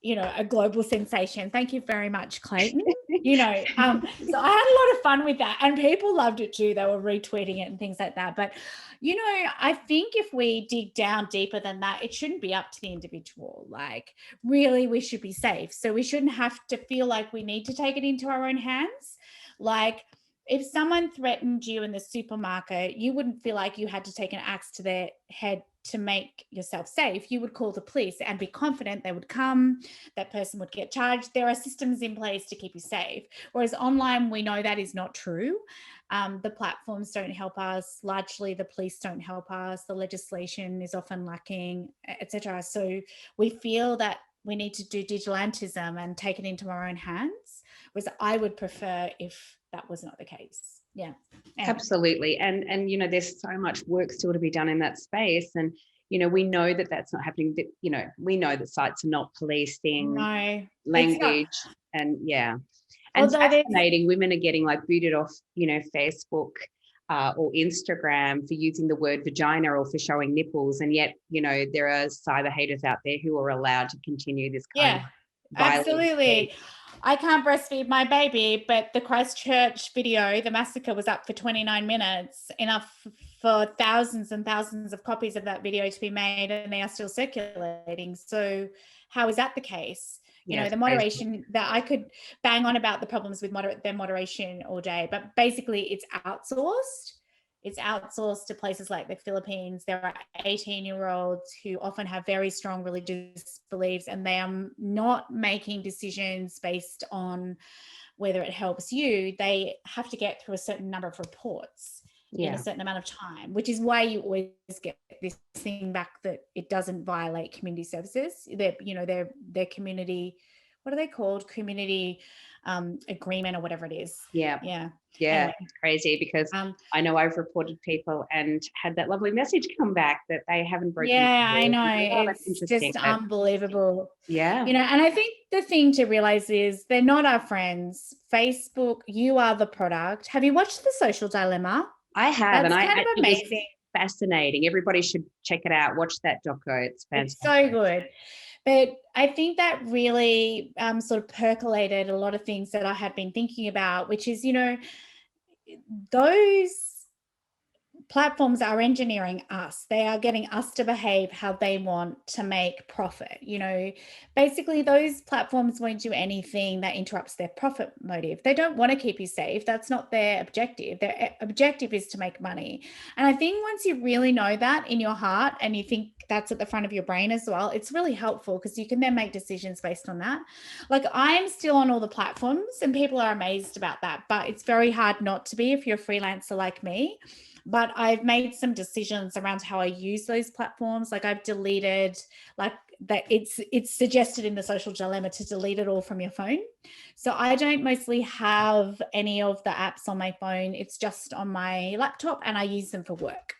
a global sensation. Thank you very much, Clayton. So I had a lot of fun with that, and people loved it too. They were retweeting it and things like that. But, I think if we dig down deeper than that, it shouldn't be up to the individual. Like, really, we should be safe. So we shouldn't have to feel like we need to take it into our own hands. Like, if someone threatened you in the supermarket, you wouldn't feel like you had to take an axe to their head to make yourself safe. You would call the police and be confident they would come, that person would get charged. There are systems in place to keep you safe. Whereas online, we know that is not true. The platforms don't help us. Largely, the police don't help us. The legislation is often lacking, etc. So we feel that we need to do vigilantism and take it into our own hands, whereas I would prefer if that was not the case. Yeah. Absolutely. And there's so much work still to be done in that space. And, we know that that's not happening. That, we know that sites are not policing language and And it's fascinating. Women are getting like booted off, Facebook or Instagram for using the word vagina or for showing nipples. And yet, there are cyber haters out there who are allowed to continue this kind of violence. Absolutely. I can't breastfeed my baby, but the Christchurch video, the massacre, was up for 29 minutes, enough for thousands and thousands of copies of that video to be made, and they are still circulating. So how is that the case? The moderation that I could bang on about the problems with their moderation all day, but basically it's outsourced. It's outsourced to places like the Philippines. There are 18-year-olds who often have very strong religious beliefs, and they are not making decisions based on whether it helps you. They have to get through a certain number of reports in a certain amount of time, which is why you always get this thing back that it doesn't violate community services. Their community, what are they called? Community agreement or whatever it is. Yeah. Anyway. It's crazy because I know I've reported people and had that lovely message come back that they haven't broken. Yeah, I know. It's just unbelievable. Yeah. And I think the thing to realize is they're not our friends. Facebook, you are the product. Have you watched The Social Dilemma? I have. That's kind of amazing. Fascinating. Everybody should check it out. Watch that doco. It's fantastic. It's so good. But I think that really sort of percolated a lot of things that I had been thinking about, which is, those platforms are engineering us. They are getting us to behave how they want to make profit. Basically those platforms won't do anything that interrupts their profit motive. They don't want to keep you safe. That's not their objective. Their objective is to make money. And I think once you really know that in your heart and you think that's at the front of your brain as well, it's really helpful because you can then make decisions based on that. Like I'm still on all the platforms and people are amazed about that, but it's very hard not to be if you're a freelancer like me. But I've made some decisions around how I use those platforms. Like I've deleted, like that it's suggested in The Social Dilemma to delete it all from your phone. So I don't mostly have any of the apps on my phone. It's just on my laptop and I use them for work.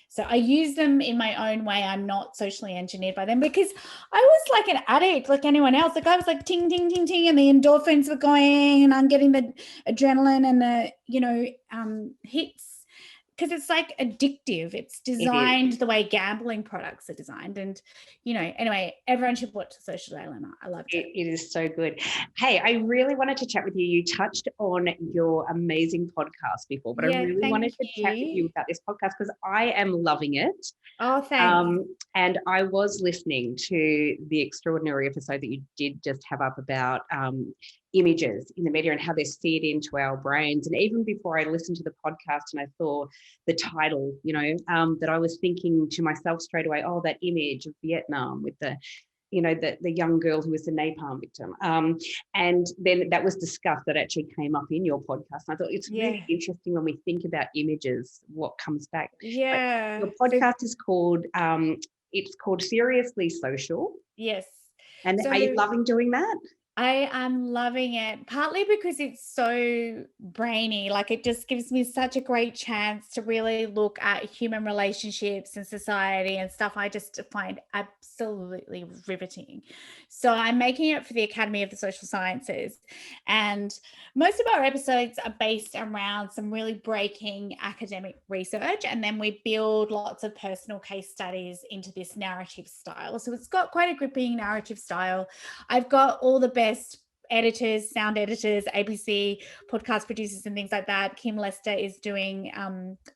So I use them in my own way. I'm not socially engineered by them because I was like an addict, like anyone else. Like I was like ting, ting, ting, ting, and the endorphins were going and I'm getting the adrenaline and the, hits because it's like addictive. It's It is. designed the way gambling products are designed. And, anyway, everyone should watch The Social Dilemma. I loved it. It is so good. Hey, I really wanted to chat with you. You touched on your amazing podcast before, but I really wanted to chat with you about this podcast because I am loving it. Oh, thanks. And I was listening to the extraordinary episode that you did just have up about images in the media and how they seed into our brains. And even before I listened to the podcast and I saw the title, that I was thinking to myself straight away, oh, that image of Vietnam with the young girl who was the napalm victim. And then that was discussed, that actually came up in your podcast. And I thought it's really interesting when we think about images, what comes back. Yeah. Your podcast is called, it's called Seriously Social. Yes. And are you loving doing that? I am loving it, partly because it's so brainy. Like, it just gives me such a great chance to really look at human relationships and society and stuff I just find absolutely riveting. So I'm making it for the Academy of the Social Sciences. And most of our episodes are based around some really breaking academic research. And then we build lots of personal case studies into this narrative style. So it's got quite a gripping narrative style. I've got all the best editors, sound editors, ABC podcast producers and things like that. Kim Lester is doing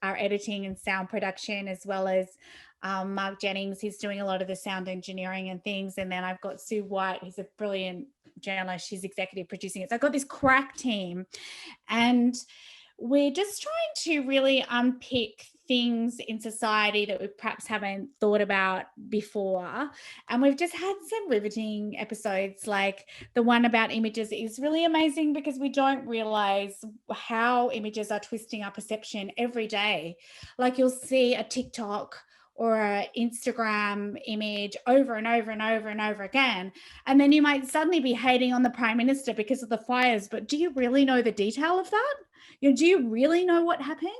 our editing and sound production, as well as Mark Jennings. He's doing a lot of the sound engineering and things. And then I've got Sue White, who's a brilliant journalist. She's executive producing it. So I've got this crack team, and we're just trying to really unpick things in society that we perhaps haven't thought about before. And we've just had some riveting episodes, like the one about images is really amazing because we don't realize how images are twisting our perception every day. Like, you'll see a TikTok or an Instagram image over and over and over and over again. And then you might suddenly be hating on the Prime Minister because of the fires, but do you really know the detail of that? Do you really know what happened?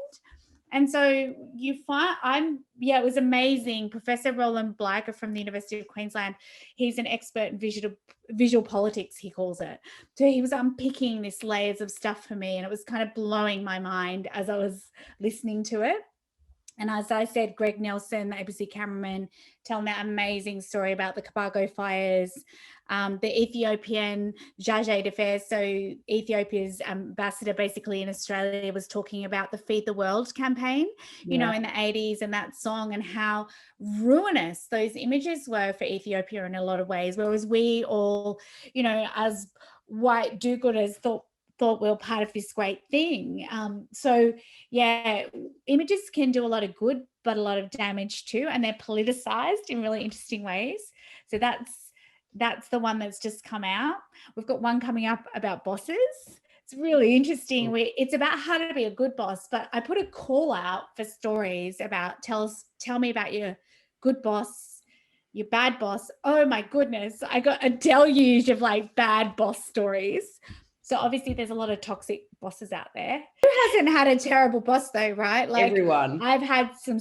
And so you find it was amazing. Professor Roland Blagger from the University of Queensland, he's an expert in visual politics, he calls it. So he was unpicking these layers of stuff for me, and it was kind of blowing my mind as I was listening to it. And as I said, Greg Nelson, the ABC cameraman, telling that amazing story about the Kabago fires, the Ethiopian charge d'affaires. So Ethiopia's ambassador basically in Australia was talking about the Feed the World campaign, in the 80s, and that song, and how ruinous those images were for Ethiopia in a lot of ways. Whereas we all, as white do-gooders thought we were part of this great thing. Images can do a lot of good, but a lot of damage too, and they're politicized in really interesting ways. So that's the one that's just come out. We've got one coming up about bosses. It's really interesting. It's about how to be a good boss, but I put a call out for stories about tell me about your good boss, your bad boss. Oh my goodness, I got a deluge of like bad boss stories. So obviously there's a lot of toxic bosses out there. Who hasn't had a terrible boss though, right? Like, everyone. I've had some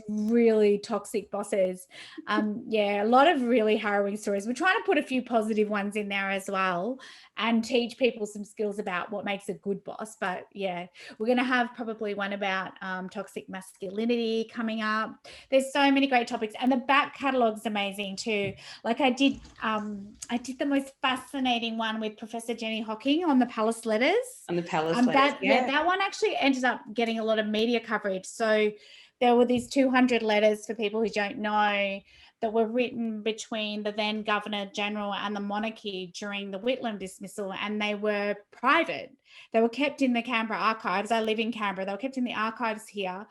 really toxic bosses. A lot of really harrowing stories. We're trying to put a few positive ones in there as well and teach people some skills about what makes a good boss. But yeah, we're going to have probably one about toxic masculinity coming up. There's so many great topics, and the back catalogue's amazing too. Like, I did the most fascinating one with Professor Jenny Hocking on the Palace Letters. On the Palace Letters, that one actually ended up getting a lot of media coverage. So there were these 200 letters, for people who don't know, that were written between the then Governor General and the monarchy during the Whitlam dismissal, and they were private. They were kept in the Canberra archives. I live in Canberra. They were kept in the archives here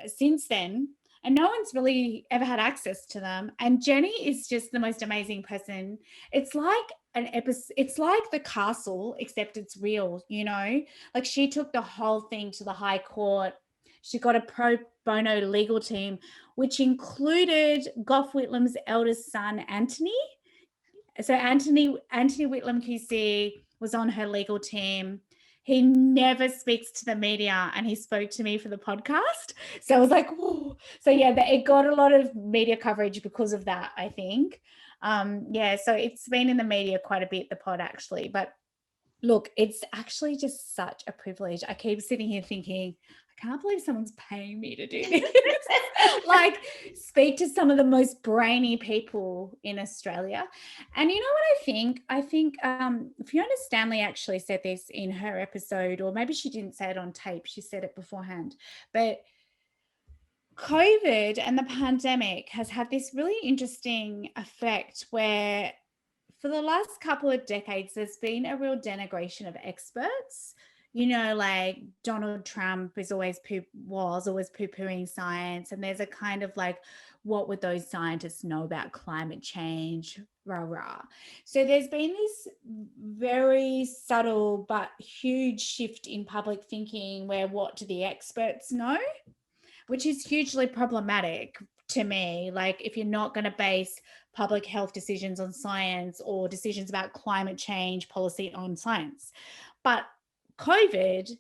since then, and no one's really ever had access to them. And Jenny is just the most amazing person. It's like an episode. It's like The Castle, except it's real, Like, she took the whole thing to the High Court. She got a pro bono legal team, which included Gough Whitlam's eldest son, Anthony. So Anthony Whitlam QC was on her legal team. He never speaks to the media, and he spoke to me for the podcast. So I was like, whoa. So yeah, it got a lot of media coverage because of that, I think. So it's been in the media quite a bit, the pod, actually. But Look, it's actually just such a privilege. I keep sitting here thinking, I can't believe someone's paying me to do this. Like, speak to some of the most brainy people in Australia. And you know what I think? I think Fiona Stanley actually said this in her episode, or maybe she didn't say it on tape. She said it beforehand. But COVID and the pandemic has had this really interesting effect where for the last couple of decades, there's been a real denigration of experts. You know, like Donald Trump was always poo-pooing science. And there's a kind of like, what would those scientists know about climate change? Rah, rah. So there's been this very subtle but huge shift in public thinking where what do the experts know? Which is hugely problematic to me. Like, if you're not going to base public health decisions on science or decisions about climate change policy on science. But COVID,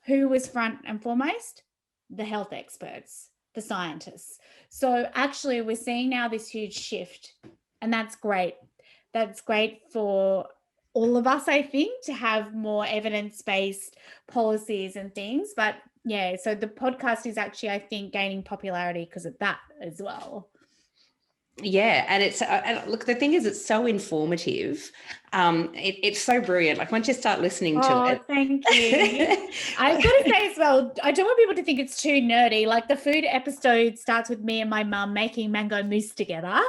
who was front and foremost? The health experts, the scientists. So actually, we're seeing now this huge shift, and that's great. That's great for all of us, I think, to have more evidence-based policies and things. But yeah, so the podcast is actually, I think, gaining popularity because of that as well. Yeah, and it's look, the thing is, it's so informative. It's so brilliant. Like, once you start listening to it. Thank you. I've got to say as well, I don't want people to think it's too nerdy. Like, the food episode starts with me and my mum making mango mousse together,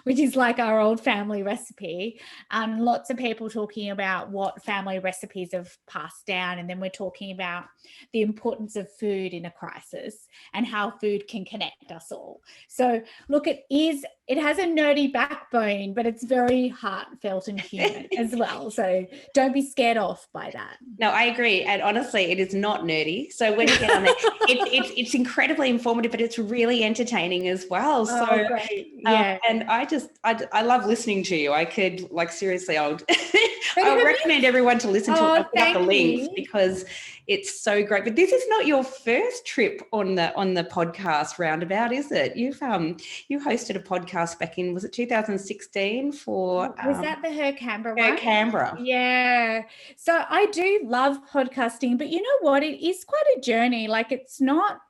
which is like our old family recipe. Lots of people talking about what family recipes have passed down, and then we're talking about the importance of food in a crisis and how food can connect us all. So look, it has a nerdy backbone, but it's very heartfelt and human as well. So don't be scared off by that. No, I agree. And honestly, it is not nerdy. So when you get on it's incredibly informative, but it's really entertaining as well. So great. Yeah. And I love listening to you. I could, like, seriously, I would recommend everyone to listen to it. I'll put up the links because it's so great. But this is not your first trip on the podcast roundabout, is it? You hosted a podcast back in, was it 2016 for was that the Her Canberra one? Her Canberra. Yeah. So I do love podcasting, but you know what? It is quite a journey. Like, it's not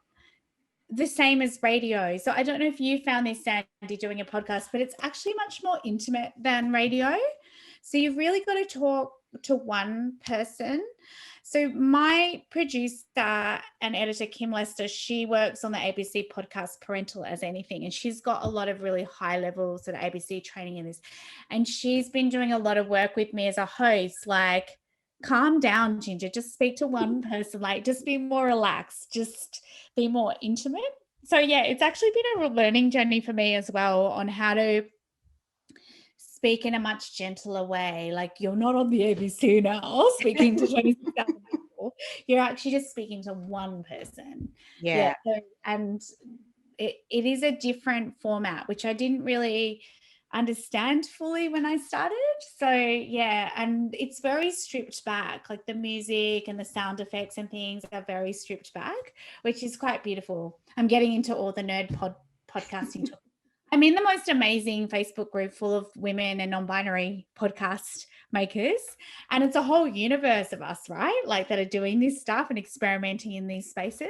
the same as radio. So I don't know if you found this, Sandy, doing a podcast, but it's actually much more intimate than radio. So you've really got to talk to one person. So my producer and editor, Kim Lester, she works on the ABC podcast Parental as Anything, and she's got a lot of really high level sort of ABC training in this. And she's been doing a lot of work with me as a host, like, calm down, Ginger, just speak to one person, like, just be more relaxed, just be more intimate. So yeah, it's actually been a learning journey for me as well on how to speak in a much gentler way. Like, you're not on the ABC now speaking to 26,000 people. You're actually just speaking to one person. Yeah. So, and it is a different format, which I didn't really understand fully when I started. So yeah, and it's very stripped back. Like, the music and the sound effects and things are very stripped back, which is quite beautiful. I'm getting into all the nerd podcasting talk. I'm in the most amazing Facebook group full of women and non-binary podcast makers. And it's a whole universe of us, right? Like, that are doing this stuff and experimenting in these spaces.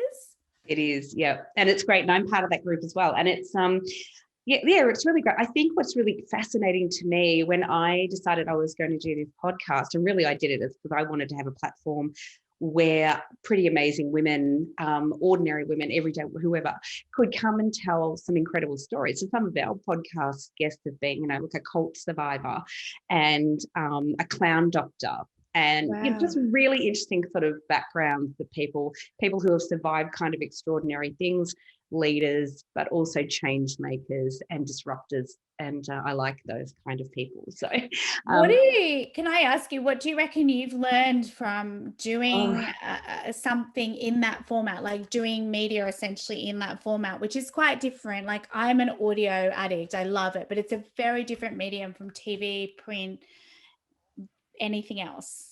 It is, yeah. And it's great. And I'm part of that group as well. And it's it's really great. I think what's really fascinating to me when I decided I was going to do this podcast, and really I did it because I wanted to have a platform where pretty amazing women, ordinary women, everyday, whoever, could come and tell some incredible stories. So some of our podcast guests have been, like a cult survivor and a clown doctor. And wow. Just really interesting sort of backgrounds of people who have survived kind of extraordinary things, leaders, but also change makers and disruptors. And I like those kind of people. So can I ask you, what do you reckon you've learned from doing something in that format, like doing media essentially in that format, which is quite different? Like, I'm an audio addict. I love it, but it's a very different medium from TV, print, anything else.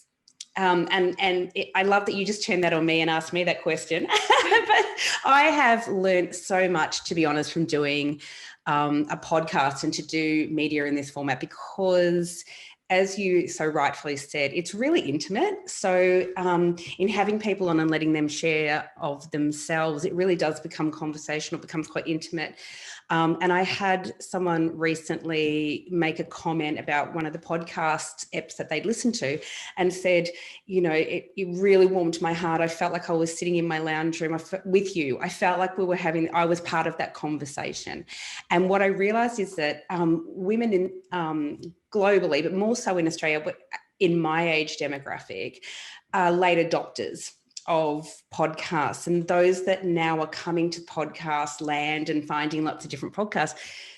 I love that you just turned that on me and asked me that question. But I have learned so much, to be honest, from doing a podcast and to do media in this format, because as you so rightfully said, it's really intimate. So in having people on and letting them share of themselves, it really does become conversational, becomes quite intimate. And I had someone recently make a comment about one of the podcast eps that they'd listened to and said, it really warmed my heart. I felt like I was sitting in my lounge room with you. I felt like I was part of that conversation. And what I realized is that women globally, but more so in Australia, but in my age demographic, are late adopters of podcasts, and those that now are coming to podcast land and finding lots of different podcasts,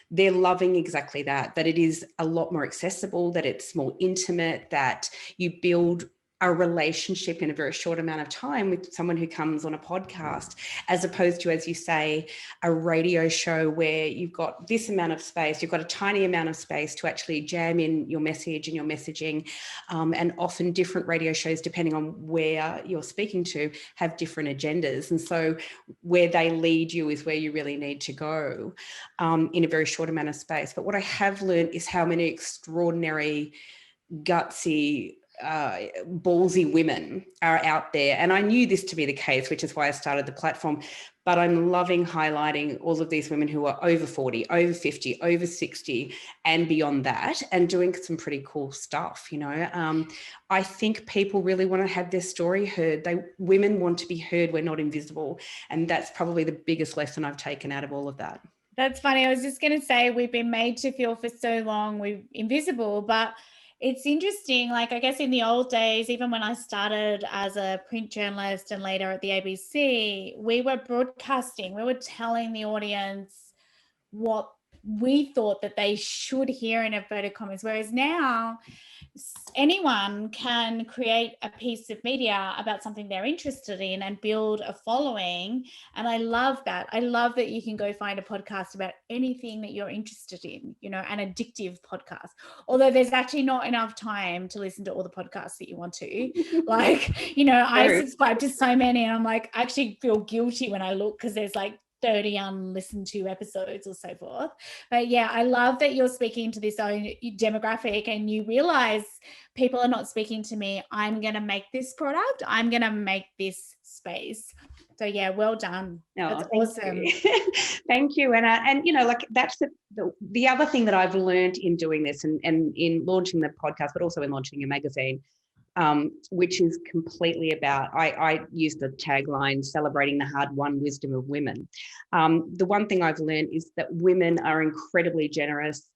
they're loving exactly that it is a lot more accessible, that it's more intimate, that you build a relationship in a very short amount of time with someone who comes on a podcast, as opposed to, as you say, a radio show where you've got this amount of space, you've got a tiny amount of space to actually jam in your message and your messaging. And often different radio shows, depending on where you're speaking to, have different agendas. And so where they lead you is where you really need to go in a very short amount of space. But what I have learned is how many extraordinary, gutsy, ballsy women are out there. And I knew this to be the case, which is why I started the platform. But I'm loving highlighting all of these women who are over 40, over 50, over 60 and beyond that, and doing some pretty cool stuff. I think people really want to have their story heard. Women want to be heard. We're not invisible. And that's probably the biggest lesson I've taken out of all of that. That's funny. I was just going to say, we've been made to feel for so long we're invisible, but it's interesting. Like, I guess in the old days, even when I started as a print journalist and later at the ABC, we were broadcasting, we were telling the audience what we thought that they should hear in inverted commas. Whereas now, anyone can create a piece of media about something they're interested in and build a following. And I love that. I love that you can go find a podcast about anything that you're interested in, an addictive podcast. Although there's actually not enough time to listen to all the podcasts that you want to. I subscribe to so many, and I'm like, I actually feel guilty when I look, because there's like 30 unlistened to episodes or so forth. But yeah, I love that you're speaking to this own demographic and you realize people are not speaking to me. I'm going to make this product. I'm going to make this space. So yeah, well done. That's awesome. Thank you. And that's the other thing that I've learned in doing this and in launching the podcast, but also in launching a magazine, which is completely about, I use the tagline, celebrating the hard-won wisdom of women. The one thing I've learned is that women are incredibly generous.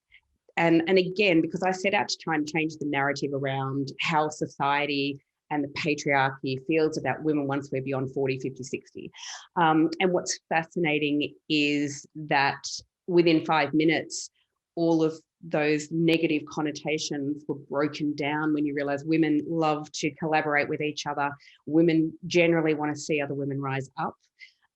And again, because I set out to try and change the narrative around how society and the patriarchy feels about women once we're beyond 40, 50, 60. And what's fascinating is that within 5 minutes, all of those negative connotations were broken down when you realize women love to collaborate with each other. Women generally want to see other women rise up.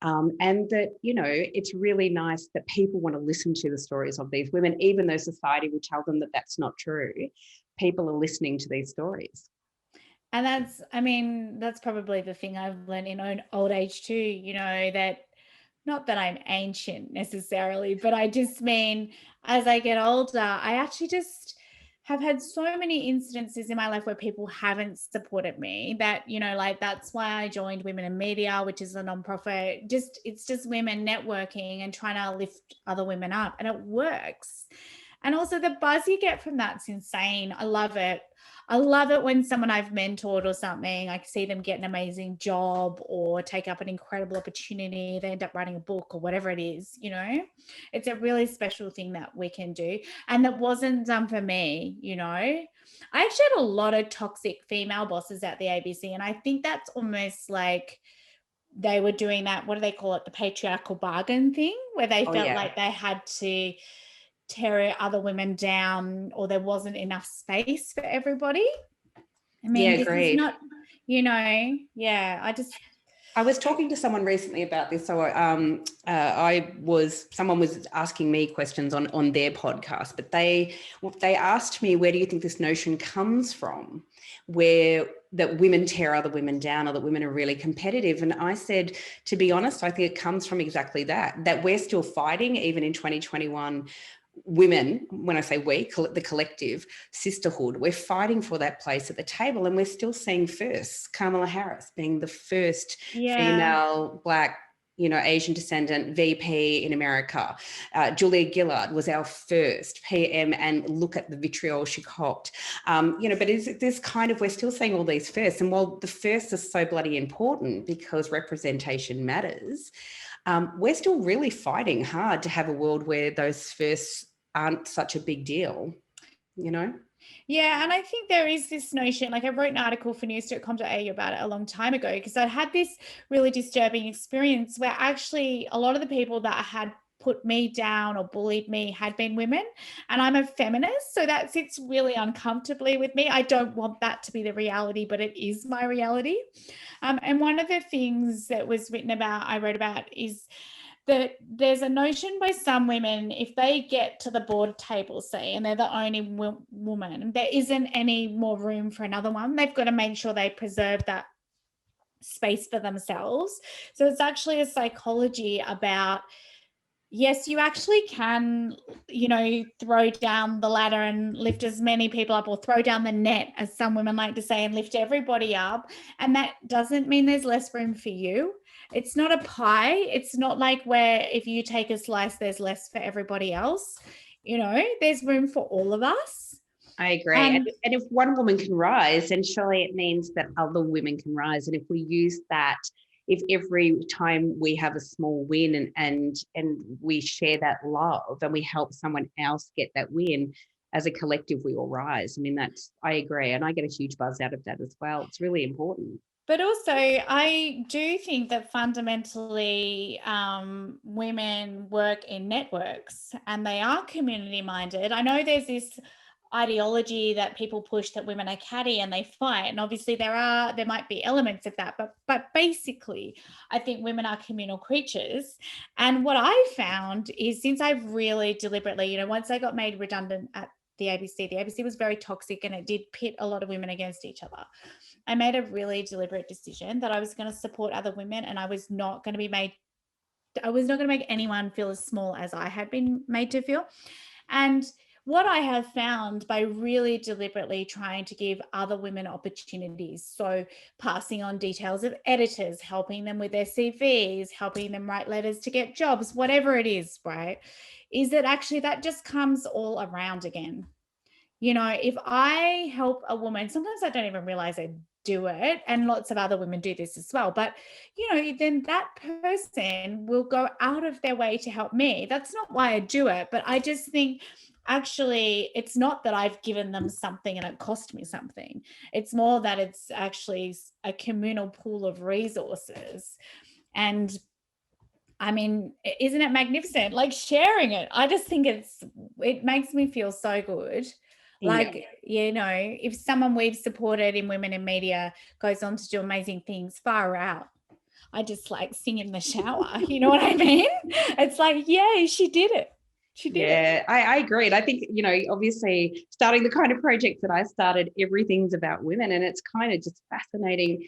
And that, it's really nice that people want to listen to the stories of these women, even though society will tell them that that's not true. People are listening to these stories. And that's probably the thing I've learned in old age too, that not that I'm ancient necessarily, but I just mean as I get older, I actually just have had so many incidences in my life where people haven't supported me that, that's why I joined Women in Media, which is a nonprofit. It's just women networking and trying to lift other women up, and it works. And also the buzz you get from that's insane. I love it. I love it when someone I've mentored or something, I see them get an amazing job or take up an incredible opportunity. They end up writing a book or whatever it is, It's a really special thing that we can do. And that wasn't done for me, I actually had a lot of toxic female bosses at the ABC. And I think that's almost like they were doing that, what do they call it? The patriarchal bargain thing, where they felt like they had to tear other women down or there wasn't enough space for everybody. This is not, I was talking to someone recently about this. So someone was asking me questions on their podcast, but they asked me, where do you think this notion comes from, where that women tear other women down or that women are really competitive? And I said, to be honest, I think it comes from exactly that we're still fighting, even in 2021, women, when I say we, the collective sisterhood, we're fighting for that place at the table, and we're still seeing first Kamala Harris being the first female Black, Asian descendant VP in America. Julia Gillard was our first PM, and look at the vitriol she copped. But is this kind of, we're still seeing all these firsts, and while the firsts are so bloody important because representation matters, we're still really fighting hard to have a world where those firsts aren't such a big deal, Yeah, and I think there is this notion, like I wrote an article for news.com.au about it a long time ago, because I had this really disturbing experience where actually a lot of the people that had put me down or bullied me had been women, and I'm a feminist, so that sits really uncomfortably with me. I don't want that to be the reality, but it is my reality. And one of the things that was I wrote about is that there's a notion by some women, if they get to the board table, say, and they're the only woman, there isn't any more room for another one. They've got to make sure they preserve that space for themselves. So it's actually a psychology about, yes, you actually can, throw down the ladder and lift as many people up, or throw down the net, as some women like to say, and lift everybody up. And that doesn't mean there's less room for you. It's not a pie. It's not like where if you take a slice, there's less for everybody else. There's room for all of us. I agree. And if one woman can rise, then surely it means that other women can rise. And if we use that, if every time we have a small win and we share that love and we help someone else get that win, as a collective, we all rise. I mean, I agree. And I get a huge buzz out of that as well. It's really important. But also, I do think that fundamentally women work in networks and they are community minded. I know there's this ideology that people push that women are catty and they fight, and obviously there might be elements of that, but basically I think women are communal creatures. And what I found is, since I've really deliberately, once I got made redundant at the ABC was very toxic and it did pit a lot of women against each other. I made a really deliberate decision that I was going to support other women, and I was not going to make anyone feel as small as I had been made to feel. And what I have found by really deliberately trying to give other women opportunities, so passing on details of editors, helping them with their CVs, helping them write letters to get jobs, whatever it is, right, is that actually that just comes all around again. If I help a woman, sometimes I don't even realize I do it, and lots of other women do this as well, but then that person will go out of their way to help me. That's not why I do it, but I just think actually it's not that I've given them something and it cost me something. It's more that it's actually a communal pool of resources. And I mean, isn't it magnificent? Like, sharing it, I just think it makes me feel so good. Like, if someone we've supported in Women in Media goes on to do amazing things, far out, I just like sing in the shower. You know what I mean? It's like, yay, she did it. She did it. I agree. And I think, obviously starting the kind of projects that I started, everything's about women, and it's kind of just fascinating.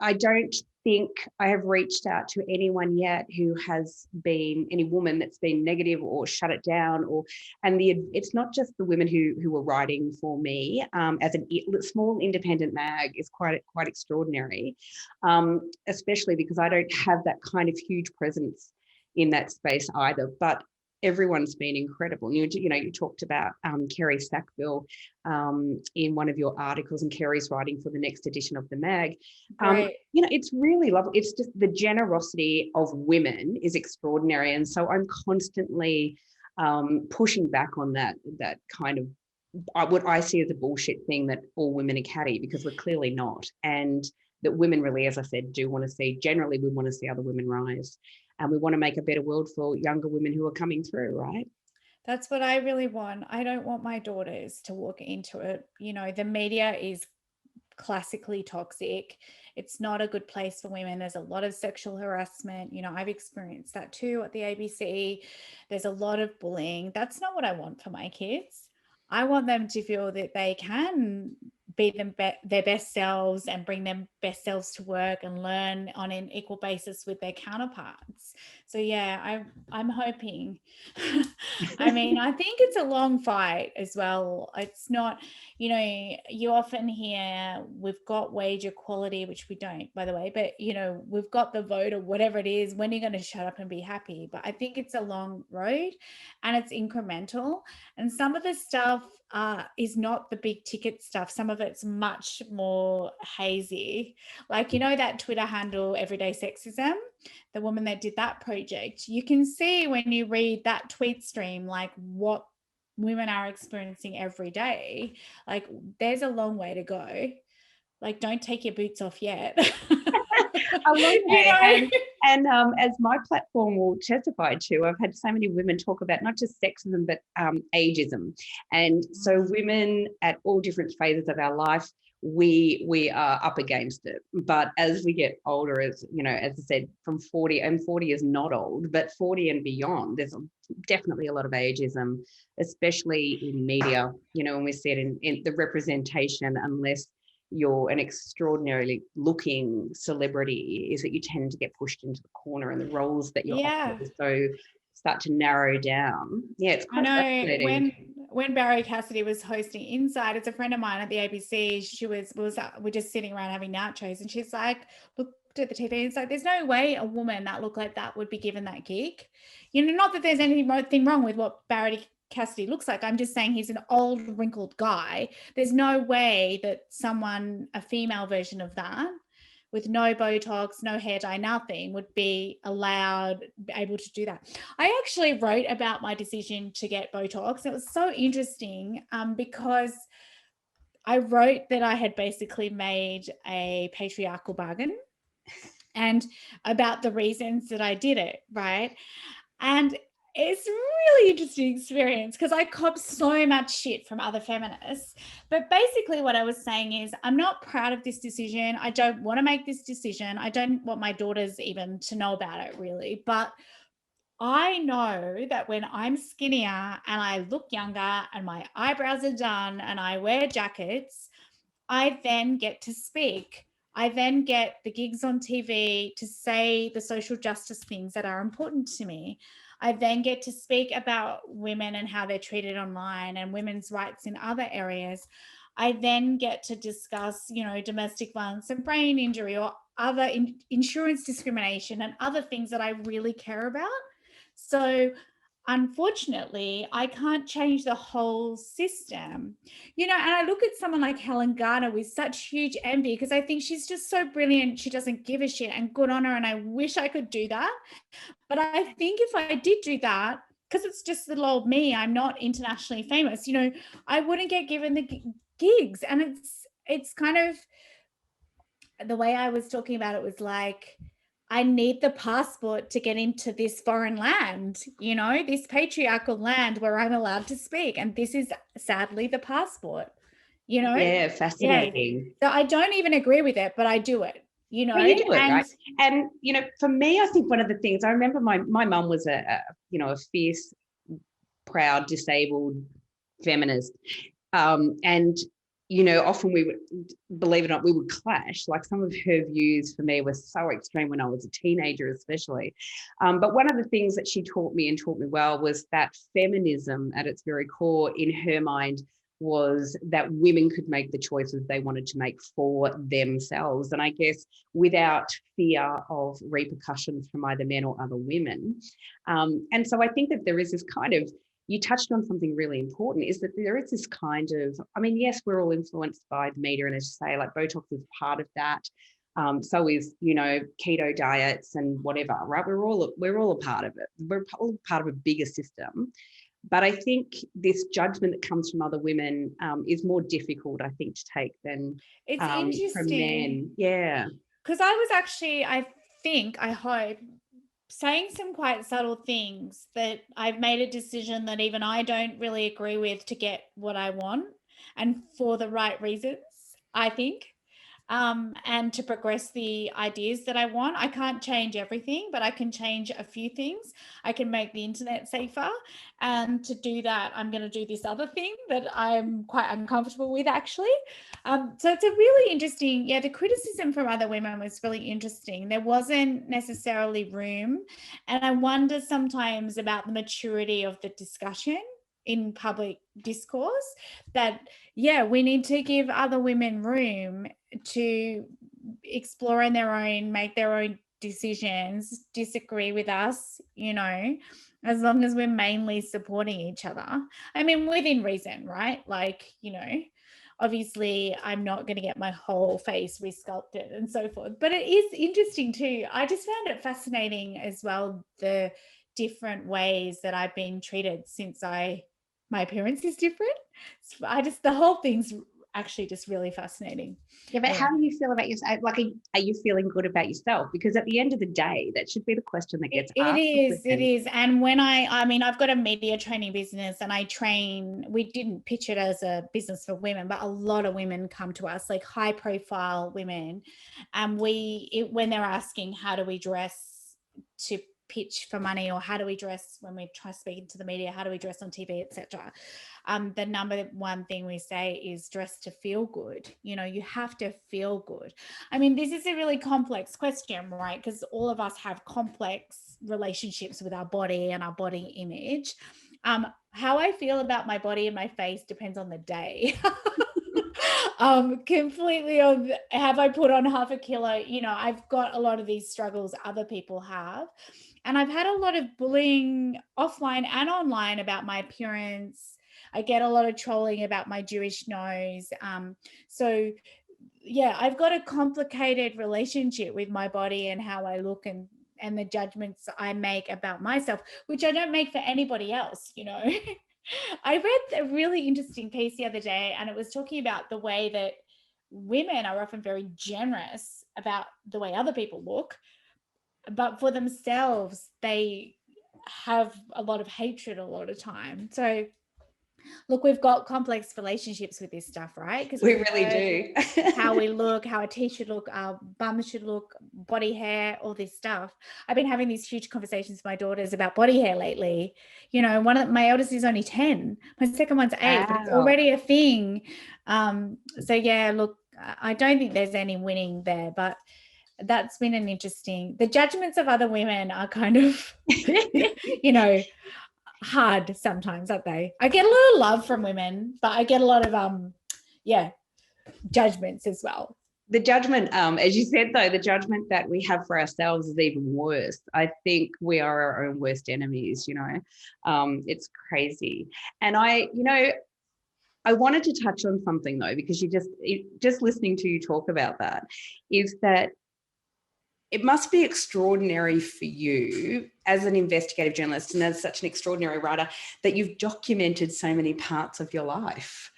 I don't think I have reached out to anyone yet who has been any woman that's been negative or shut it down, it's not just the women who were writing for me. As a small independent mag is quite extraordinary, especially because I don't have that kind of huge presence in that space either. But everyone's been incredible. You talked about Kerry Sackville in one of your articles, and Kerry's writing for the next edition of the mag. Right. It's really lovely. It's just the generosity of women is extraordinary, and so I'm constantly pushing back on that kind of what I see as a bullshit thing that all women are catty, because we're clearly not, and that women really, as I said, do want to see. Generally, we want to see other women rise. And we want to make a better world for younger women who are coming through, right? That's what I really want. I don't want my daughters to walk into it. The media is classically toxic. It's not a good place for women. There's a lot of sexual harassment. I've experienced that too at the ABC. There's a lot of bullying. That's not what I want for my kids. I want them to feel that they can be their best selves and bring them best selves to work and learn on an equal basis with their counterparts. So yeah, I'm hoping. I mean, I think it's a long fight as well. It's not, you often hear we've got wage equality, which we don't, by the way, but we've got the vote or whatever it is. When are you going to shut up and be happy? But I think it's a long road and it's incremental. And some of the stuff is not the big ticket stuff. Some of it's much more hazy. Like, that Twitter handle, Everyday Sexism, the woman that did that project, you can see when you read that tweet stream, like what women are experiencing every day. Like, there's a long way to go. Like, don't take your boots off yet. A long way. And as my platform will testify to, I've had so many women talk about not just sexism, but ageism. And so women at all different phases of our life, we are up against it. But as we get older, as I said, from 40, and 40 is not old, but 40 and beyond, there's definitely a lot of ageism, especially in media, and we see it in the representation, unless you're an extraordinarily looking celebrity, is that you tend to get pushed into the corner, and the roles that you're offered so start to narrow down. Yeah, it's quite fascinating. When Barry Cassidy was hosting Inside, it's a friend of mine at the ABC. We're just sitting around having nachos, and she's like, looked at the TV, and it's like, there's no way a woman that looked like that would be given that gig. Not that there's anything wrong with what Barry Cassidy looks like. I'm just saying he's an old, wrinkled guy. There's no way that a female version of that, with no Botox, no hair dye, nothing, would be able to do that. I actually wrote about my decision to get Botox. It was so interesting because I wrote that I had basically made a patriarchal bargain and about the reasons that I did it, right? And it's a really interesting experience because I cop so much shit from other feminists. But basically what I was saying is, I'm not proud of this decision. I don't want to make this decision. I don't want my daughters even to know about it, really. But I know that when I'm skinnier and I look younger and my eyebrows are done and I wear jackets, I then get to speak. I then get the gigs on TV to say the social justice things that are important to me. I then get to speak about women and how they're treated online and women's rights in other areas. I then get to discuss, domestic violence and brain injury or other insurance discrimination and other things that I really care about. So unfortunately, I can't change the whole system, and I look at someone like Helen Garner with such huge envy because I think she's just so brilliant. She doesn't give a shit, and good on her. And I wish I could do that. But I think if I did do that, because it's just little old me, I'm not internationally famous, I wouldn't get given the gigs. And it's kind of the way I was talking about it was like, I need the passport to get into this foreign land, this patriarchal land where I'm allowed to speak. And this is sadly the passport, Yeah, fascinating. Yeah. So I don't even agree with it, but I do it, Well, you do it, right? And, for me, I think one of the things, I remember my mum was a fierce, proud, disabled feminist. And often we would, believe it or not, we would clash. Like, some of her views for me were so extreme when I was a teenager, especially. But one of the things that she taught me and taught me well was that feminism at its very core, in her mind, was that women could make the choices they wanted to make for themselves. And I guess without fear of repercussions from either men or other women. And so I think that there is this kind of, you touched on something really important, is that there is this kind of, yes, we're all influenced by the media, and as you say, like, Botox is part of that. So is, keto diets and whatever, right? We're all a part of it. We're all part of a bigger system. But I think this judgment that comes from other women is more difficult, I think, to take than it's interesting from men. Yeah. Because I was actually, I hope, saying some quite subtle things that I've made a decision that even I don't really agree with to get what I want and for the right reasons, I think. and to progress the ideas that I want. I can't change everything, but I can change a few things. I can make the internet safer. And to do that, I'm going to do this other thing that I'm quite uncomfortable with, actually. So it's a really interesting, the criticism from other women was really interesting. There wasn't necessarily room. And I wonder sometimes about the maturity of the discussion in public discourse, that we need to give other women room to explore on their own, make their own decisions, disagree with us, as long as we're mainly supporting each other. I mean, within reason, right? Like, obviously I'm not going to get my whole face resculpted and so forth, but it is interesting too. I just found it fascinating as well, the different ways that I've been treated since my appearance is different. So the whole thing's actually just really fascinating. Yeah, but how do you feel about yourself? Like, are you feeling good about yourself? Because at the end of the day, that should be the question that gets asked. It is. And when I mean, I've got a media training business and we didn't pitch it as a business for women, but a lot of women come to us, like high profile women. And when they're asking, how do we dress to pitch for money, or how do we dress when we try speaking to the media, how do we dress on TV, etc. The number one thing we say is dress to feel good. You have to feel good. I mean, this is a really complex question, right? Because all of us have complex relationships with our body and our body image. How I feel about my body and my face depends on the day. Completely on, have I put on half a kilo? I've got a lot of these struggles other people have. And I've had a lot of bullying offline and online about my appearance. I get a lot of trolling about my Jewish nose. So I've got a complicated relationship with my body and how I look, and the judgments I make about myself, which I don't make for anybody else, I read a really interesting piece the other day, and it was talking about the way that women are often very generous about the way other people look, but for themselves, they have a lot of hatred a lot of time. So look, we've got complex relationships with this stuff, right? Because we really do. How we look, how a tea should look, our bum should look, body hair, all this stuff. I've been having these huge conversations with my daughters about body hair lately. My eldest is only 10, my second one's 8, but it's already a thing. Look, I don't think there's any winning there, but that's been an interesting, the judgments of other women are kind of, hard sometimes, aren't they? I get a lot of love from women, but I get a lot of judgments as well. The judgment, as you said, though, the judgment that we have for ourselves is even worse. I think we are our own worst enemies, it's crazy. And I wanted to touch on something, though, because just listening to you talk about that, is that it must be extraordinary for you as an investigative journalist and as such an extraordinary writer that you've documented so many parts of your life.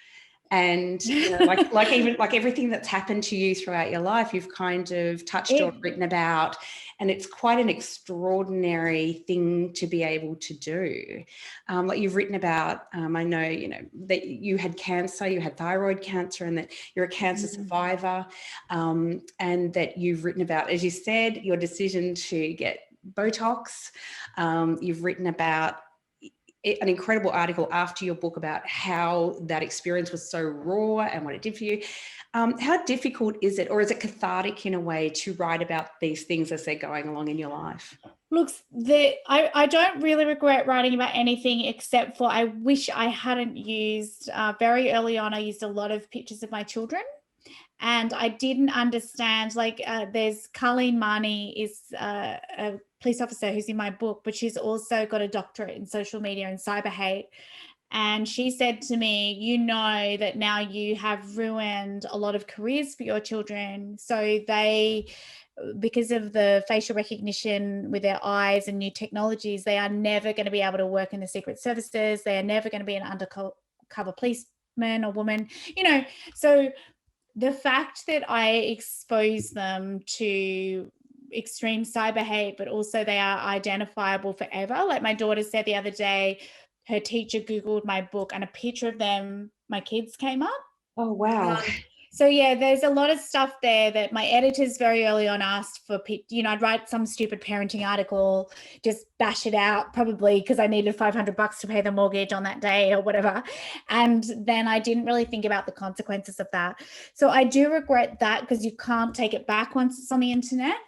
And like everything that's happened to you throughout your life, you've kind of touched or written about, and it's quite an extraordinary thing to be able to do. Like you've written about, I know, that you had cancer, you had thyroid cancer, and that you're a cancer survivor, and that you've written about, as you said, your decision to get Botox. You've written about an incredible article after your book about how that experience was so raw and what it did for you. How difficult is it, or is it cathartic in a way, to write about these things as they're going along in your life? Look, I don't really regret writing about anything, except for I wish I hadn't used, very early on, I used a lot of pictures of my children. And I didn't understand, there's Colleen Marnie is a police officer who's in my book, but she's also got a doctorate in social media and cyber hate. And she said to me, that now you have ruined a lot of careers for your children. So because of the facial recognition with their eyes and new technologies, they are never going to be able to work in the secret services. They are never going to be an undercover policeman or woman, so the fact that I expose them to extreme cyber hate, but also they are identifiable forever. Like my daughter said the other day, her teacher Googled my book and a picture of them, my kids, came up. Oh, wow. So yeah, there's a lot of stuff there that my editors very early on asked for. I'd write some stupid parenting article, just bash it out, probably because I needed $500 to pay the mortgage on that day or whatever, and then I didn't really think about the consequences of that. So I do regret that, because you can't take it back once it's on the internet.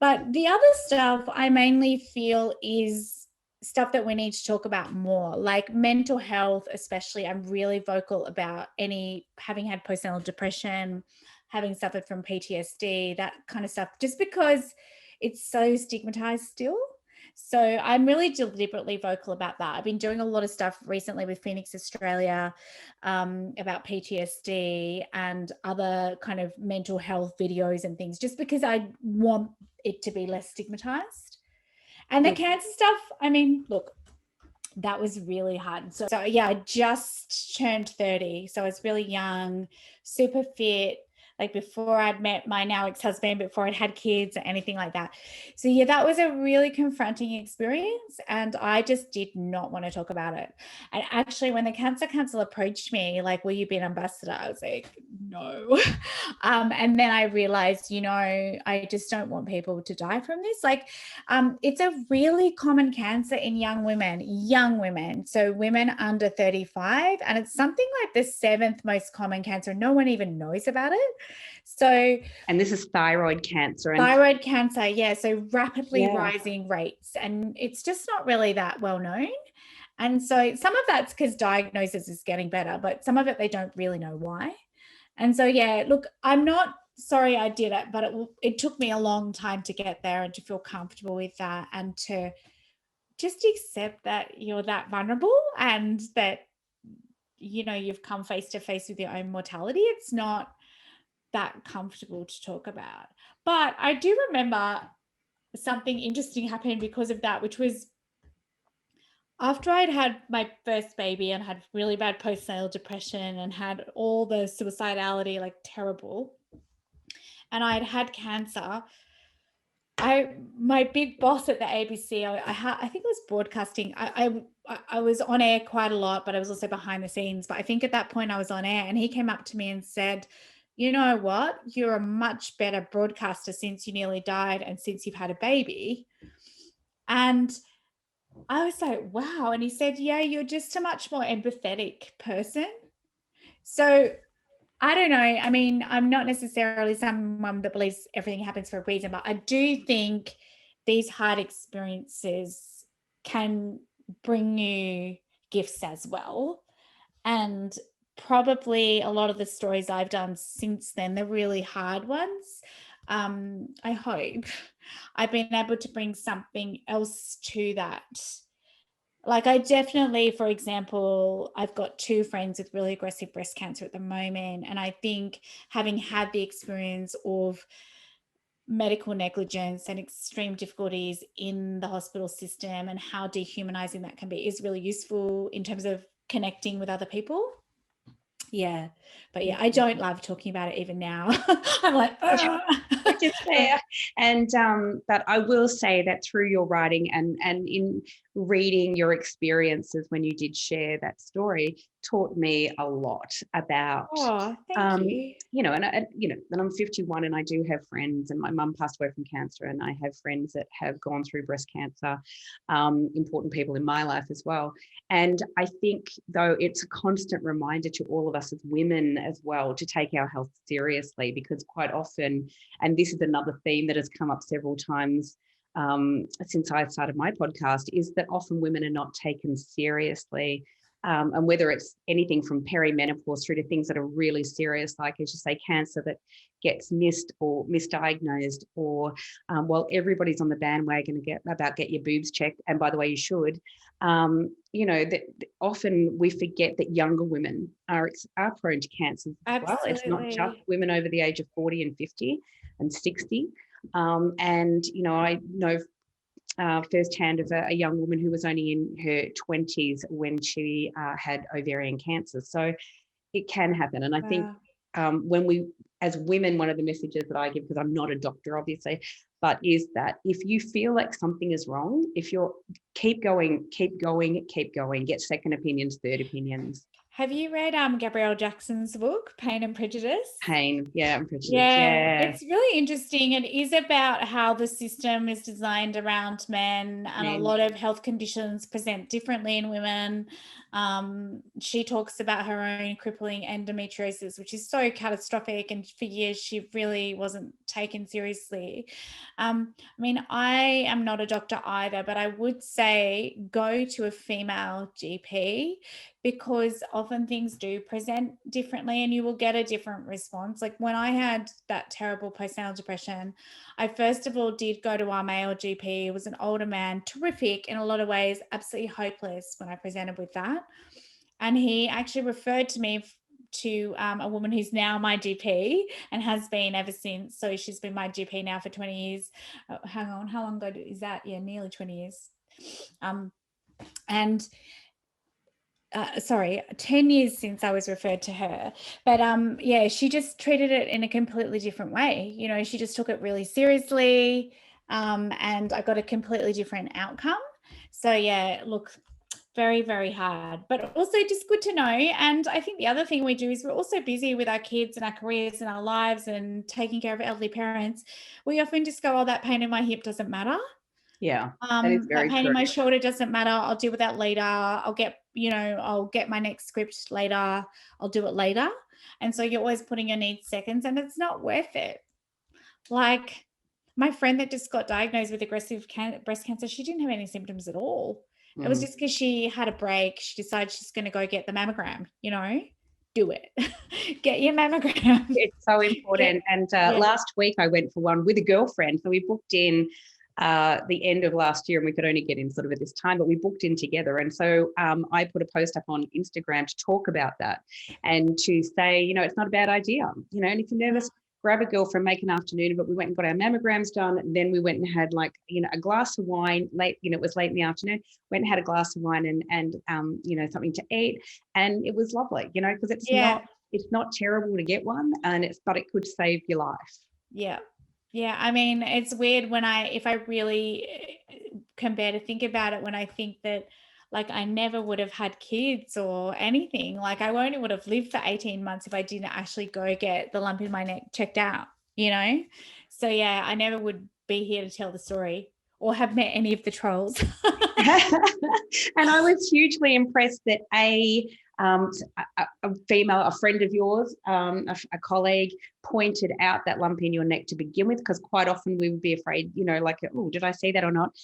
But the other stuff I mainly feel is stuff that we need to talk about more, like mental health, especially. I'm really vocal about having had postnatal depression, having suffered from PTSD, that kind of stuff, just because it's so stigmatized still. So I'm really deliberately vocal about that. I've been doing a lot of stuff recently with Phoenix Australia about PTSD and other kind of mental health videos and things, just because I want it to be less stigmatized. And the cancer stuff, I mean, look, that was really hard. So yeah, I just turned 30. So I was really young, super fit, like before I'd met my now ex-husband, before I'd had kids or anything like that. So yeah, that was a really confronting experience, and I just did not want to talk about it. And actually, when the Cancer Council approached me, like, will you be an ambassador? I was like, no. And then I realized, I just don't want people to die from this. Like, it's a really common cancer in young women. So women under 35, and it's something like the 7th most common cancer. No one even knows about it. So, and this is thyroid cancer. Thyroid cancer, yeah. So rapidly rising rates, and it's just not really that well known. And so some of that's because diagnosis is getting better, but some of it they don't really know why. And so, yeah, look, I'm not sorry I did it, but it took me a long time to get there and to feel comfortable with that, and to just accept that you're that vulnerable, and that, you've come face to face with your own mortality. It's not that comfortable to talk about. But I do remember something interesting happened because of that, which was after I'd had my first baby and had really bad postnatal depression and had all the suicidality, like terrible, and I'd had cancer. My big boss at the ABC, I think it was broadcasting. I was on air quite a lot, but I was also behind the scenes. But I think at that point I was on air, and he came up to me and said, "You know what? You're a much better broadcaster since you nearly died and since you've had a baby." And I was like, wow. And he said, "Yeah, you're just a much more empathetic person." So I don't know. I mean, I'm not necessarily someone that believes everything happens for a reason, but I do think these hard experiences can bring you gifts as well. And probably a lot of the stories I've done since then, the really hard ones, I hope I've been able to bring something else to that. Like, I definitely, for example, I've got 2 friends with really aggressive breast cancer at the moment. And I think having had the experience of medical negligence and extreme difficulties in the hospital system and how dehumanizing that can be is really useful in terms of connecting with other people. Yeah. But yeah, I don't love talking about it even now. I'm like, which is fair. And but I will say that through your writing and in reading your experiences when you did share that story taught me a lot about thank you. and I'm 51 and I do have friends, and my mum passed away from cancer, and I have friends that have gone through breast cancer, important people in my life as well. And I think, though, it's a constant reminder to all of us as women as well to take our health seriously, because quite often, and this is another theme that has come up several times since I started my podcast, is that often women are not taken seriously. And whether it's anything from perimenopause through to things that are really serious, like, as you say, cancer that gets missed or misdiagnosed, or while everybody's on the bandwagon about get your boobs checked, and by the way, you should, that often we forget that younger women are prone to cancer as well. It's not just women over the age of 40 and 50 and 60. And, I know firsthand of a young woman who was only in her 20s when she had ovarian cancer. So it can happen. And I think when we, as women, one of the messages that I give, because I'm not a doctor, obviously, but is that if you feel like something is wrong, if you're keep going, get second opinions, third opinions. Have you read Gabrielle Jackson's book, Pain and Prejudice? Pain, yeah, and prejudice. Yeah, it's really interesting. It is about how the system is designed around men, and a lot of health conditions present differently in women. She talks about her own crippling endometriosis, which is so catastrophic, and for years she really wasn't taken seriously. I mean, I am not a doctor either, but I would say go to a female GP, because often things do present differently and you will get a different response. Like when I had that terrible postnatal depression, I first of all did go to our male GP. He was an older man, terrific in a lot of ways, absolutely hopeless when I presented with that. And he actually referred to me to a woman who's now my GP and has been ever since. So she's been my GP now for 20 years. Hang on, how long ago is that? Yeah, nearly 20 years. 10 years since I was referred to her. But yeah, she just treated it in a completely different way. You know, she just took it really seriously, and I got a completely different outcome. So yeah, look, very, very hard, but also just good to know. And I think the other thing we do is we're also busy with our kids and our careers and our lives and taking care of elderly parents. We often just go, oh, that pain in my hip doesn't matter. Yeah, that is very that pain true. in my shoulder doesn't matter. I'll deal with that later. I'll get my next script later. I'll do it later. And so you're always putting your needs seconds, and it's not worth it. Like my friend that just got diagnosed with aggressive breast cancer, she didn't have any symptoms at all. It was just because she had a break. She decided she's going to go get the mammogram, do it. Get your mammogram. It's so important. And last week I went for one with a girlfriend. So we booked in the end of last year, and we could only get in sort of at this time, but we booked in together. And so I put a post up on Instagram to talk about that and to say, it's not a bad idea, and if you're nervous, grab a girlfriend, make an afternoon of it. We went and got our mammograms done. And then we went and had a glass of wine late, it was late in the afternoon, went and had a glass of wine and something to eat. And it was lovely, because it's not terrible to get one, but it could save your life. Yeah. Yeah. I mean, it's weird if I really can bear to think about it, when I think that I never would have had kids or anything. I only would have lived for 18 months if I didn't actually go get the lump in my neck checked out, So yeah, I never would be here to tell the story or have met any of the trolls. And I was hugely impressed that a friend of yours, a colleague, pointed out that lump in your neck to begin with, because quite often we would be afraid, oh, did I see that or not?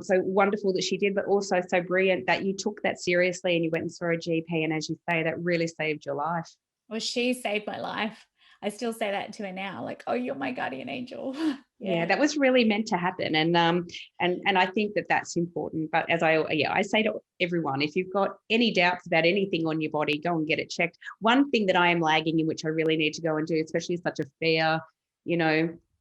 So wonderful that she did, but also so brilliant that you took that seriously and you went and saw a GP. And as you say, that really saved your life. Well, she saved my life. I still say that to her now, oh, you're my guardian angel. Yeah, that was really meant to happen. And I think that that's important. But as I say to everyone, if you've got any doubts about anything on your body, go and get it checked. One thing that I am lagging in, which I really need to go and do, especially as such a fair,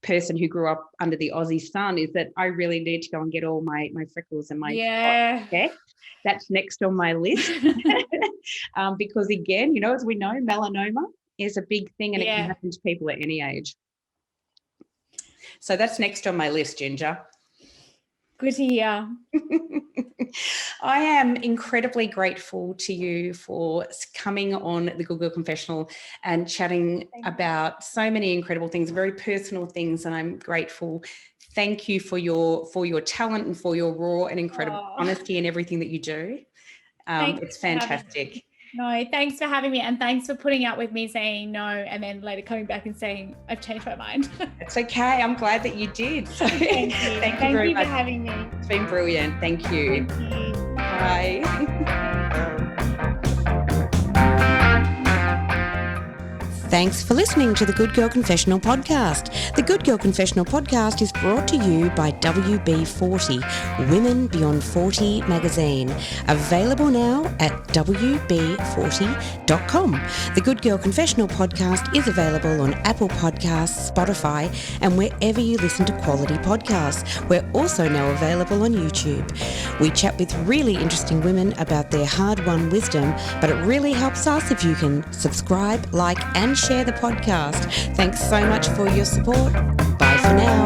person who grew up under the Aussie sun, is that I really need to go and get all my freckles and my spots checked. That's next on my list. Because again, as we know, melanoma is a big thing, and it can happen to people at any age. So that's next on my list, Ginger. Good to hear. I am incredibly grateful to you for coming on the Good Girl Confessional and chatting about so many incredible things, very personal things, and I'm grateful. Thank you for your talent and for your raw and incredible honesty in everything that you do. It's fantastic. No, thanks for having me, and thanks for putting up with me saying no and then later coming back and saying I've changed my mind. It's okay. I'm glad that you did. So thank you. Thank you very much for having me. It's been brilliant. Thank you. Thank you. Bye. Thanks for listening to the Good Girl Confessional podcast. The Good Girl Confessional podcast is brought to you by WB40, Women Beyond 40 magazine. Available now at WB40.com. The Good Girl Confessional podcast is available on Apple Podcasts, Spotify, and wherever you listen to quality podcasts. We're also now available on YouTube. We chat with really interesting women about their hard-won wisdom, but it really helps us if you can subscribe, like, and share the podcast. Thanks so much for your support. Bye for now.